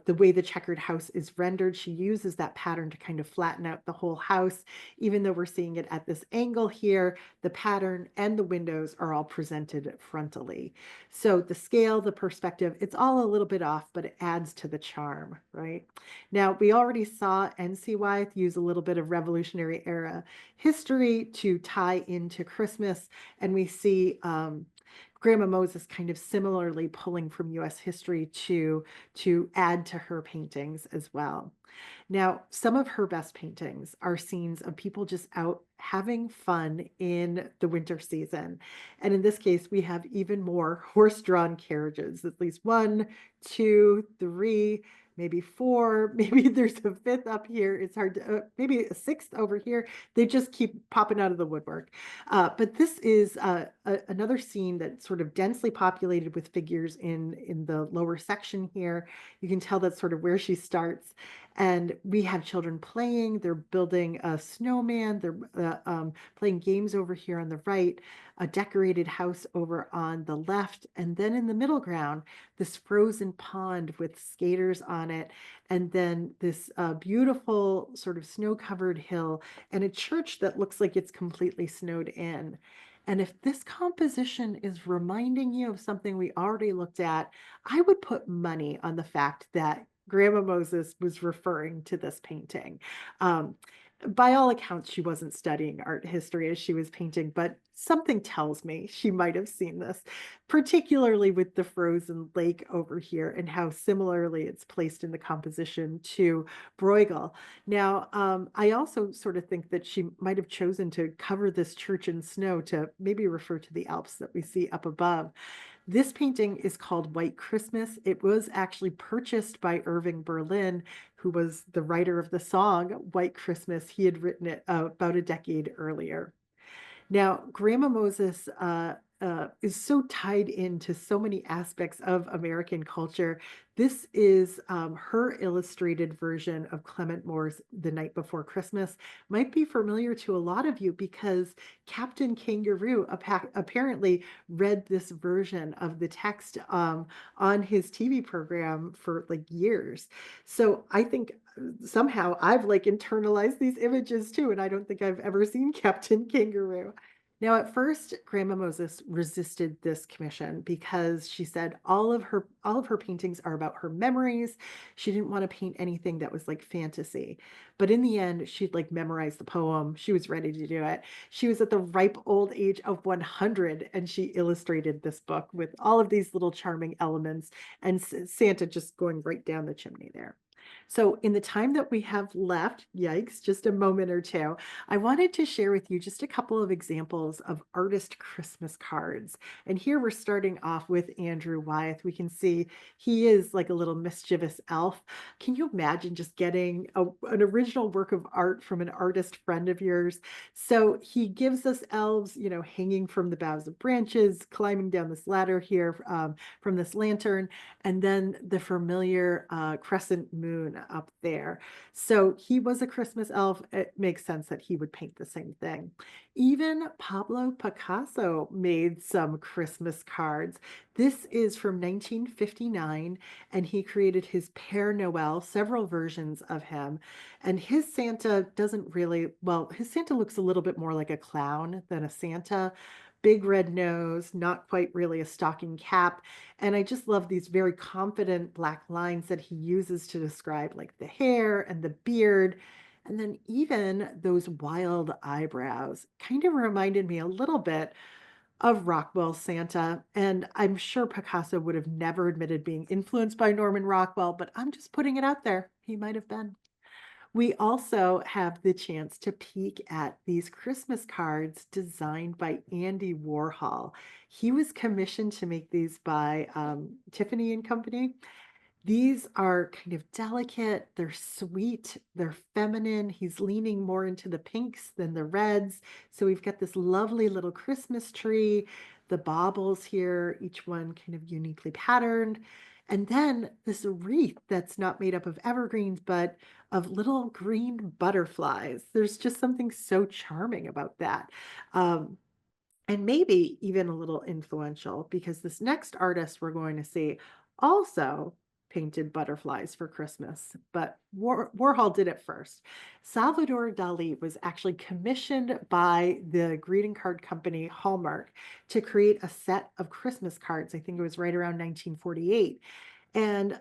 the way the checkered house is rendered. She uses that pattern to kind of flatten out the whole house. Even though we're seeing it at this angle here, the pattern and the windows are all presented frontally. So the scale, the perspective, it's all a little bit off, but it adds to the charm, right? Now, we already saw NC Wyeth use a little bit of Revolutionary era history to tie into Christmas, and we see Grandma Moses kind of similarly pulling from US history to add to her paintings as well. Now, some of her best paintings are scenes of people just out having fun in the winter season. And in this case, we have even more horse-drawn carriages, at least one, two, three, maybe four, maybe there's a fifth up here. It's hard to, maybe a sixth over here. They just keep popping out of the woodwork. But this is another scene that's sort of densely populated with figures in the lower section here. You can tell that's sort of where she starts. And we have children playing. They're building a snowman. They're playing games over here on the right, a decorated house over on the left. And then in the middle ground, this frozen pond with skaters on it. And then this beautiful sort of snow-covered hill and a church that looks like it's completely snowed in. And if this composition is reminding you of something we already looked at, I would put money on the fact that Grandma Moses was referring to this painting. Um, by all accounts, she wasn't studying art history as she was painting, but something tells me she might have seen this, particularly with the frozen lake over here and how similarly it's placed in the composition to Bruegel. Now, I also sort of think that she might have chosen to cover this church in snow to maybe refer to the Alps that we see up above. This painting is called White Christmas. It was actually purchased by Irving Berlin, who was the writer of the song White Christmas. He had written it about a decade earlier. Now, Grandma Moses is so tied into so many aspects of American culture. This is her illustrated version of Clement Moore's The Night Before Christmas. Might be familiar to a lot of you because Captain Kangaroo apparently read this version of the text on his TV program for like years. So I think somehow I've like internalized these images too, and I don't think I've ever seen Captain Kangaroo. Now, at first, Grandma Moses resisted this commission because she said all of her paintings are about her memories. She didn't want to paint anything that was like fantasy. But in the end, she'd like memorized the poem. She was ready to do it. She was at the ripe old age of 100 and she illustrated this book with all of these little charming elements and Santa just going right down the chimney there. So, in the time that we have left, yikes, just a moment or two, I wanted to share with you just a couple of examples of artist Christmas cards. And here we're starting off with Andrew Wyeth. We can see he is like a little mischievous elf. Can you imagine just getting an original work of art from an artist friend of yours? So he gives us elves, hanging from the boughs of branches, climbing down this ladder here from this lantern, and then the familiar crescent moon up there. So he was a Christmas elf. It makes sense that he would paint the same thing. Even Pablo Picasso made some Christmas cards. This is from 1959, and he created his Père Noël, several versions of him. And his Santa doesn't really, well, his Santa looks a little bit more like a clown than a Santa. Big red nose, not quite really a stocking cap. And I just love these very confident black lines that he uses to describe like the hair and the beard. And then even those wild eyebrows kind of reminded me a little bit of Rockwell's Santa. And I'm sure Picasso would have never admitted being influenced by Norman Rockwell, but I'm just putting it out there. He might have been. We also have the chance to peek at these Christmas cards designed by Andy Warhol. He was commissioned to make these by Tiffany and Company. These are kind of delicate, they're sweet, they're feminine. He's leaning more into the pinks than the reds. So we've got this lovely little Christmas tree, the baubles here, each one kind of uniquely patterned. And then this wreath that's not made up of evergreens, but of little green butterflies. There's just something so charming about that. Um, and maybe even a little influential because this next artist we're going to see also painted butterflies for Christmas, but Warhol did it first. Salvador Dali was actually commissioned by the greeting card company Hallmark to create a set of Christmas cards. I think it was right around 1948. And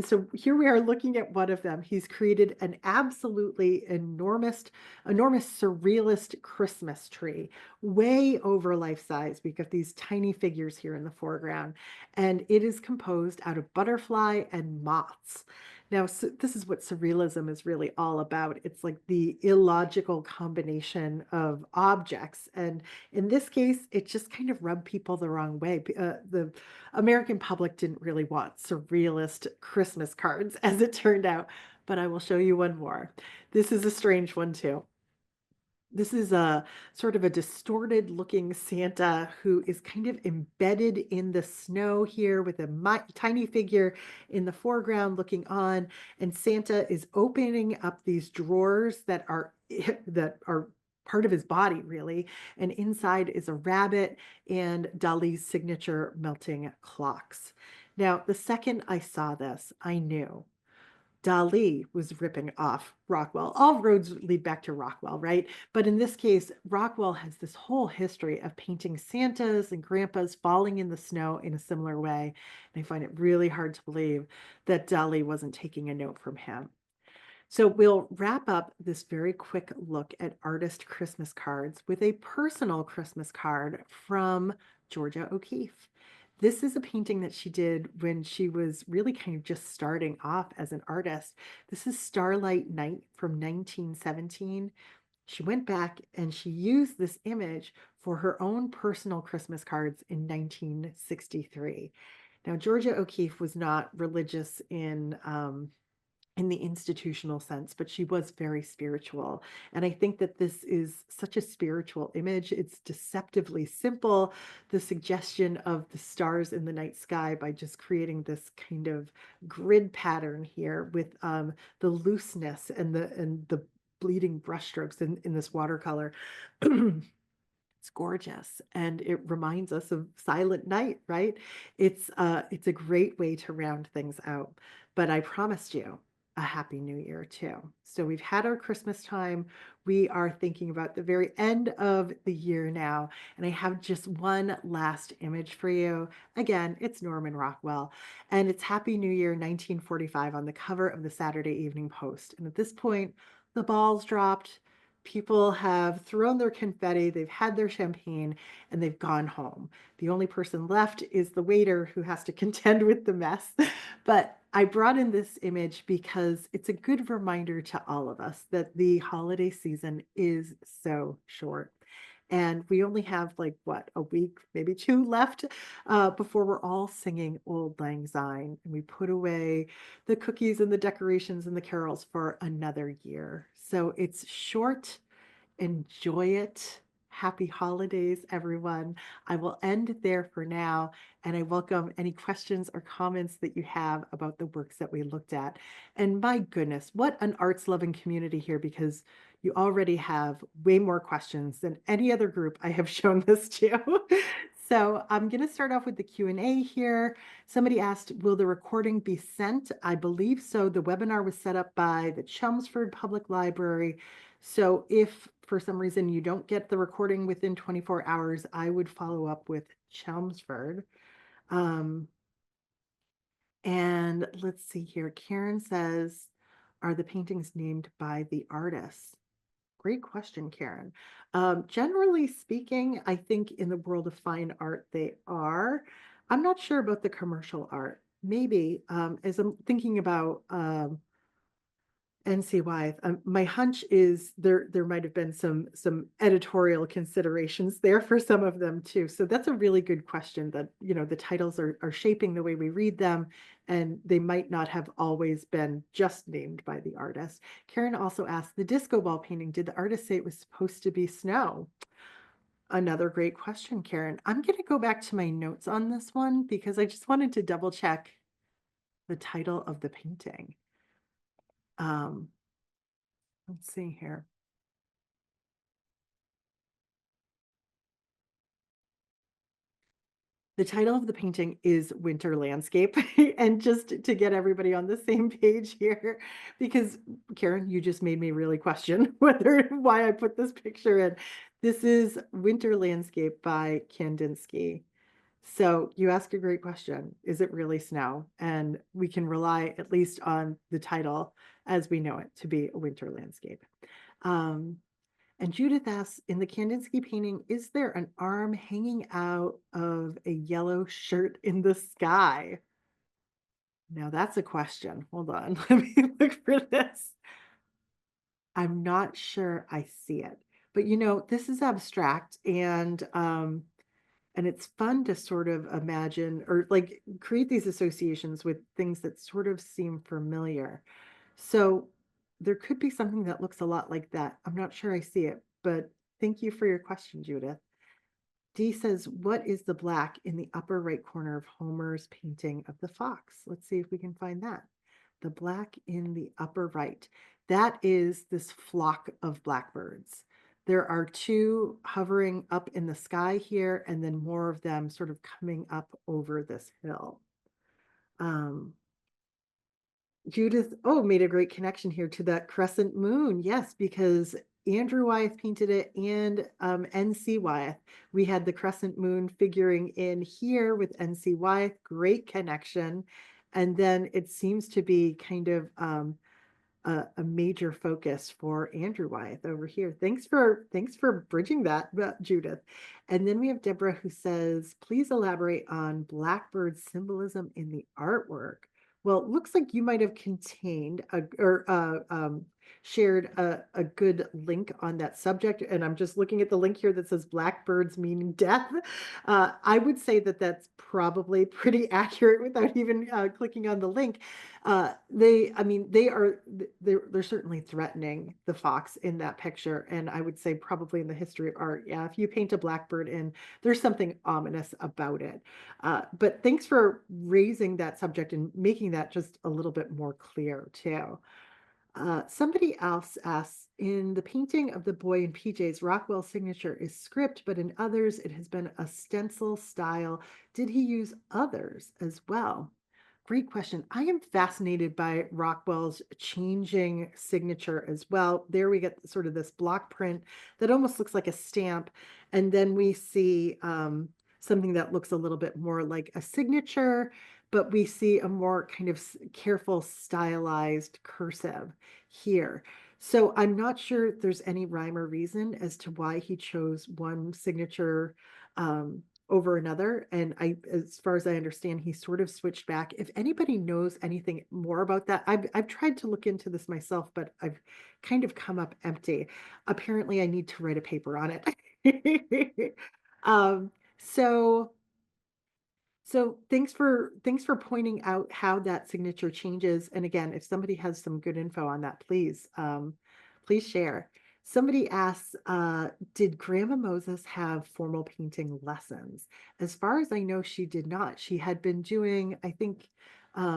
so here we are looking at one of them. He's created an absolutely enormous surrealist Christmas tree, way over life size. We've got these tiny figures here in the foreground, and it is composed out of butterfly and moths. Now, so this is what surrealism is really all about. It's like the illogical combination of objects. And in this case, it just kind of rubbed people the wrong way. The American public didn't really want surrealist Christmas cards, as it turned out. But I will show you one more. This is a strange one, too. This is a sort of a distorted looking Santa who is kind of embedded in the snow here with a tiny figure in the foreground looking on. And Santa is opening up these drawers that are part of his body, really. And inside is a rabbit and Dali's signature melting clocks. Now, the second I saw this, I knew Dali was ripping off Rockwell. All roads lead back to Rockwell, right? But in this case, Rockwell has this whole history of painting Santas and grandpas falling in the snow in a similar way. And I find it really hard to believe that Dali wasn't taking a note from him. So we'll wrap up this very quick look at artist Christmas cards with a personal Christmas card from Georgia O'Keeffe. This is a painting that she did when she was really kind of just starting off as an artist. This is Starlight Night from 1917. She went back and she used this image for her own personal Christmas cards in 1963. Now, Georgia O'Keeffe was not religious in the institutional sense, but she was very spiritual. And I think that this is such a spiritual image. It's deceptively simple. The suggestion of the stars in the night sky by just creating this kind of grid pattern here with the looseness and the bleeding brushstrokes in this watercolor. It's gorgeous and it reminds us of Silent Night, right? It's a great way to round things out. But I promised you a happy new year too. So we've had our Christmas time. We are thinking about the very end of the year now. And I have just one last image for you. Again, it's Norman Rockwell, and it's Happy New Year 1945 on the cover of the Saturday Evening Post. And at this point, the balls dropped. People have thrown their confetti, they've had their champagne, and they've gone home. The only person left is the waiter who has to contend with the mess. But I brought in this image because it's a good reminder to all of us that the holiday season is so short. And we only have like what, a week, maybe two left before we're all singing Old Lang Syne. And we put away the cookies and the decorations and the carols for another year. So it's short. Enjoy it. Happy holidays, everyone. I will end there for now, and I welcome any questions or comments that you have about the works that we looked at. And my goodness, what an arts loving community here, because you already have way more questions than any other group I have shown this to. So I'm going to start off with the Q&A here. Somebody asked, will the recording be sent? I believe so. The webinar was set up by the Chelmsford Public Library. So if for some reason you don't get the recording within 24 hours, I would follow up with Chelmsford. And let's see here. Karen says, are the paintings named by the artists? Great question, Karen. Generally speaking, I think in the world of fine art, they are. I'm not sure about the commercial art. Maybe as I'm thinking about NCY. My hunch is there might have been some editorial considerations there for some of them too. So that's a really good question that, the titles are shaping the way we read them, and they might not have always been just named by the artist. Karen also asked, the disco ball painting, did the artist say it was supposed to be snow? Another great question, Karen. I'm going to go back to my notes on this one because I just wanted to double check the title of the painting. Let's see here. The title of the painting is Winter Landscape. And just to get everybody on the same page here, because Karen, you just made me really question why I put this picture in. This is Winter Landscape by Kandinsky. So you ask a great question. Is it really snow? And we can rely at least on the title as we know it to be a winter landscape. And Judith asks, in the Kandinsky painting, is there an arm hanging out of a yellow shirt in the sky? Now that's a question. Hold on. Let me look for this. I'm not sure I see it. But this is abstract, and it's fun to sort of imagine or like create these associations with things that sort of seem familiar. So there could be something that looks a lot like that. I'm not sure I see it, but thank you for your question, Judith. Dee says, what is the black in the upper right corner of Homer's painting of the fox? Let's see if we can find that. The black in the upper right. That is this flock of blackbirds. There are two hovering up in the sky here, and then more of them sort of coming up over this hill. Judith, made a great connection here to that crescent moon. Yes, because Andrew Wyeth painted it and NC Wyeth. We had the crescent moon figuring in here with NC Wyeth. Great connection. And then it seems to be kind of a major focus for Andrew Wyeth over here. Thanks for bridging that, Judith. And then we have Deborah who says, please elaborate on Blackbird's symbolism in the artwork. Well, it looks like you might have shared a good link on that subject. And I'm just looking at the link here that says blackbirds meaning death. I would say that that's probably pretty accurate without even clicking on the link. They're certainly threatening the fox in that picture. And I would say probably in the history of art, yeah, if you paint a blackbird in, there's something ominous about it. But thanks for raising that subject and making that just a little bit more clear too. Somebody else asks, in the painting of the boy in PJs, Rockwell's signature is script, but in others it has been a stencil style. Did he use others as well? Great question. I am fascinated by Rockwell's changing signature as well. There we get sort of this block print that almost looks like a stamp. And then we see something that looks a little bit more like a signature, but we see a more kind of careful stylized cursive here. So I'm not sure there's any rhyme or reason as to why he chose one signature over another. And as far as I understand, he sort of switched back. If anybody knows anything more about that, I've tried to look into this myself, but I've kind of come up empty. Apparently, I need to write a paper on it. um, so thanks for pointing out how that signature changes. And again, if somebody has some good info on that, please share. Somebody asks, did Grandma Moses have formal painting lessons? As far as I know, she did not. She had been doing, I think,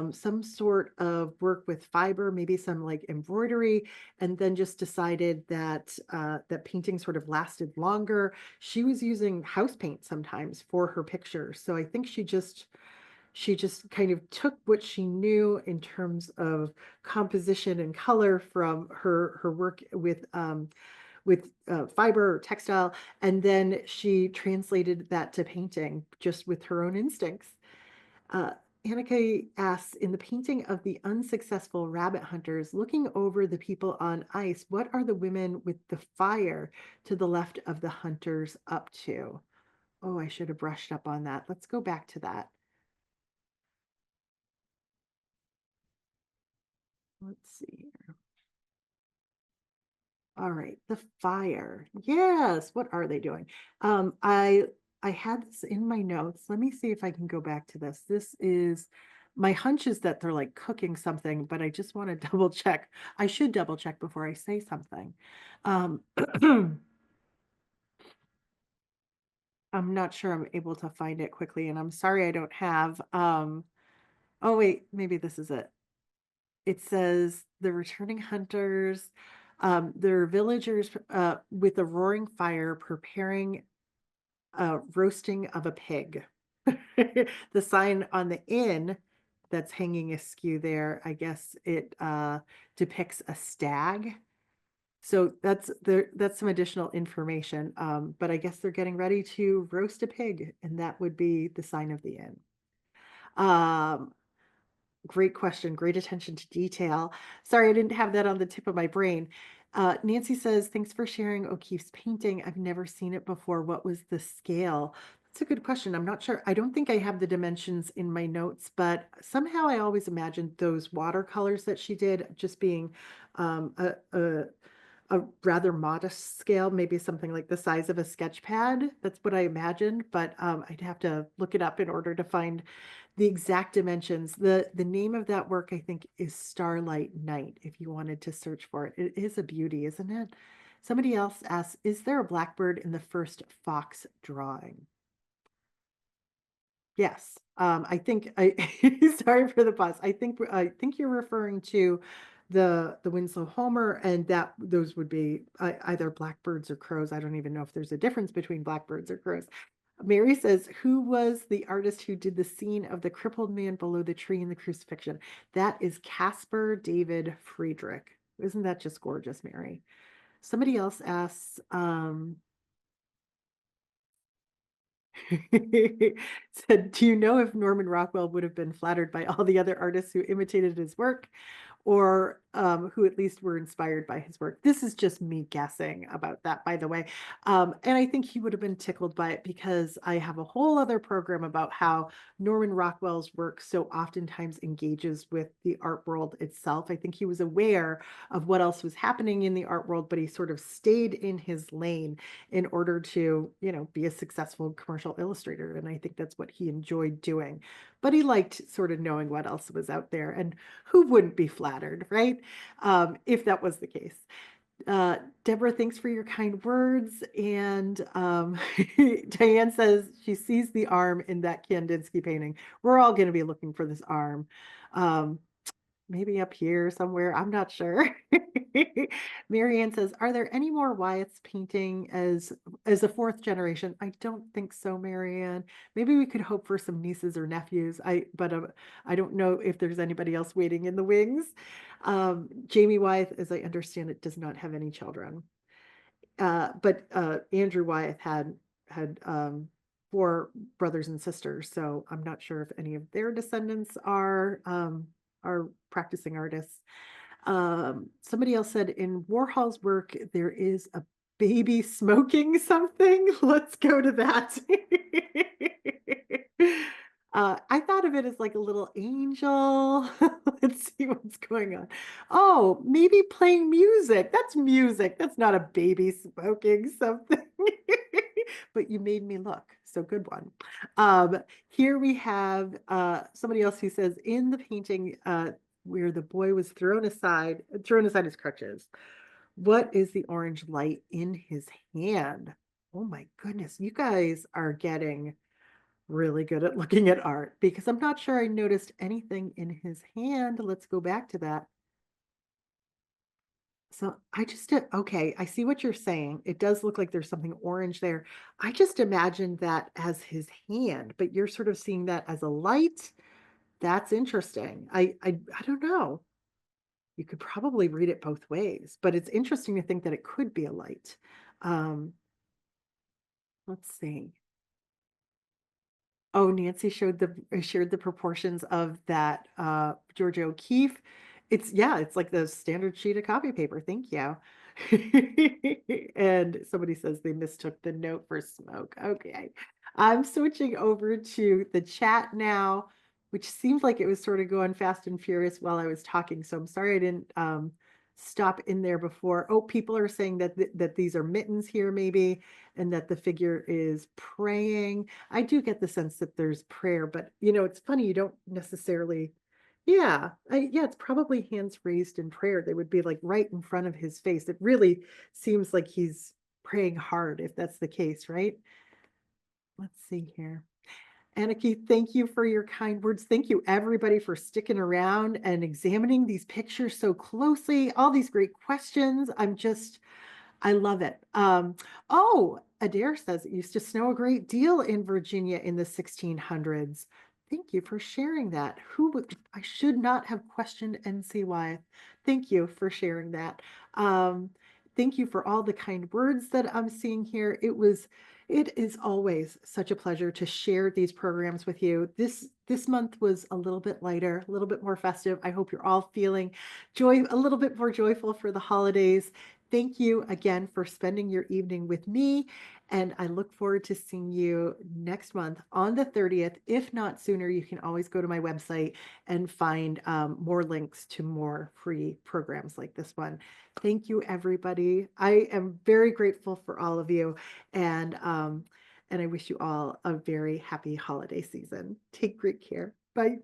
some sort of work with fiber, maybe some like embroidery, and then just decided that that painting sort of lasted longer. She was using house paint sometimes for her pictures. So I think she just kind of took what she knew in terms of composition and color from her work with fiber or textile, and then she translated that to painting just with her own instincts. Uh, Annika asks, in the painting of the unsuccessful rabbit hunters, looking over the people on ice, what are the women with the fire to the left of the hunters up to? Oh, I should have brushed up on that. Let's go back to that. Let's see. All right, the fire. Yes, what are they doing? Um, I I had this in my notes. Let me see if I can go back to this. This is my hunch is that they're like cooking something, but I just want to double check. I should double check before I say something. Um, I'm not sure I'm able to find it quickly, and I'm sorry I don't have oh wait, maybe this is it. It says the returning hunters, their villagers with a roaring fire preparing roasting of a pig. The sign on the inn that's hanging askew there, I guess it depicts a stag. So that's some additional information. But I guess they're getting ready to roast a pig, and that would be the sign of the inn. Um, Great question. Great attention to detail. Sorry, I didn't have that on the tip of my brain. Nancy says, thanks for sharing O'Keeffe's painting. I've never seen it before. What was the scale? That's a good question. I'm not sure. I don't think I have the dimensions in my notes, but somehow I always imagined those watercolors that she did just being um, a, a, a rather modest scale, maybe something like the size of a sketch pad. That's what I imagined, but I'd have to look it up in order to find the exact dimensions. The name of that work, I think, is Starlight Night, if you wanted to search for it. It is a beauty, isn't it? Somebody else asks, is there a blackbird in the first fox drawing? Yes. I think I sorry for the pause. I think you're referring to the Winslow Homer, and that those would be either blackbirds or crows. I don't even know if there's a difference between blackbirds or crows. Mary says, who was the artist who did the scene of the crippled man below the tree in the crucifixion? That is Caspar David Friedrich. Isn't that just gorgeous, Mary? Somebody else asks, said, do you know if Norman Rockwell would have been flattered by all the other artists who imitated his work, or who at least were inspired by his work? This is just me guessing about that, by the way. And I think he would have been tickled by it because I have a whole other program about how Norman Rockwell's work so oftentimes engages with the art world itself. I think he was aware of what else was happening in the art world, but he sort of stayed in his lane in order to, be a successful commercial illustrator. And I think that's what he enjoyed doing. But he liked sort of knowing what else was out there. And who wouldn't be flattered, right? If that was the case. Deborah, thanks for your kind words. And Diane says she sees the arm in that Kandinsky painting. We're all going to be looking for this arm. Um, Maybe up here somewhere. I'm not sure. Marianne says, are there any more Wyatt's painting as a fourth generation? I don't think so, Marianne. Maybe we could hope for some nieces or nephews. But I don't know if there's anybody else waiting in the wings. Jamie Wyeth, as I understand it, does not have any children. But Andrew Wyeth had four brothers and sisters, so I'm not sure if any of their descendants are practicing artists. Somebody else said in Warhol's work there is a baby smoking something. Let's go to that. I thought of it as like a little angel. Let's see what's going on. Oh, maybe playing music. That's music. That's not a baby smoking something. But you made me look. So good one. Here we have somebody else who says in the painting where the boy was thrown aside his crutches. What is the orange light in his hand? Oh my goodness, you guys are getting really good at looking at art because I'm not sure I noticed anything in his hand. Let's go back to that. So I just did, okay, I see what you're saying. It does look like there's something orange there. I just imagined that as his hand, but you're sort of seeing that as a light. That's interesting. I don't know. You could probably read it both ways, but it's interesting to think that it could be a light. Um, let's see. Oh, Nancy shared the proportions of that Georgia O'Keeffe. It's like the standard sheet of copy paper. Thank you. And somebody says they mistook the note for smoke. Okay. I'm switching over to the chat now, which seems like it was sort of going fast and furious while I was talking. So I'm sorry I didn't stop in there before. Oh, people are saying that these are mittens here, maybe, and that the figure is praying. I do get the sense that there's prayer, but it's funny, you don't necessarily, yeah, yeah, it's probably hands raised in prayer. They would be like right in front of his face. It really seems like he's praying hard, if that's the case, right? Let's see here. Aniki, thank you for your kind words. Thank you, everybody, for sticking around and examining these pictures so closely. All these great questions. I love it. Oh, Adair says it used to snow a great deal in Virginia in the 1600s. Thank you for sharing that. I should not have questioned NCY. Thank you for sharing that. Thank you for all the kind words that I'm seeing here. It is always such a pleasure to share these programs with you. This month was a little bit lighter, a little bit more festive. I hope you're all feeling a little bit more joyful for the holidays. Thank you again for spending your evening with me, and I look forward to seeing you next month on the 30th. If not sooner, you can always go to my website and find more links to more free programs like this one. Thank you, everybody. I am very grateful for all of you, and I wish you all a very happy holiday season. Take great care. Bye.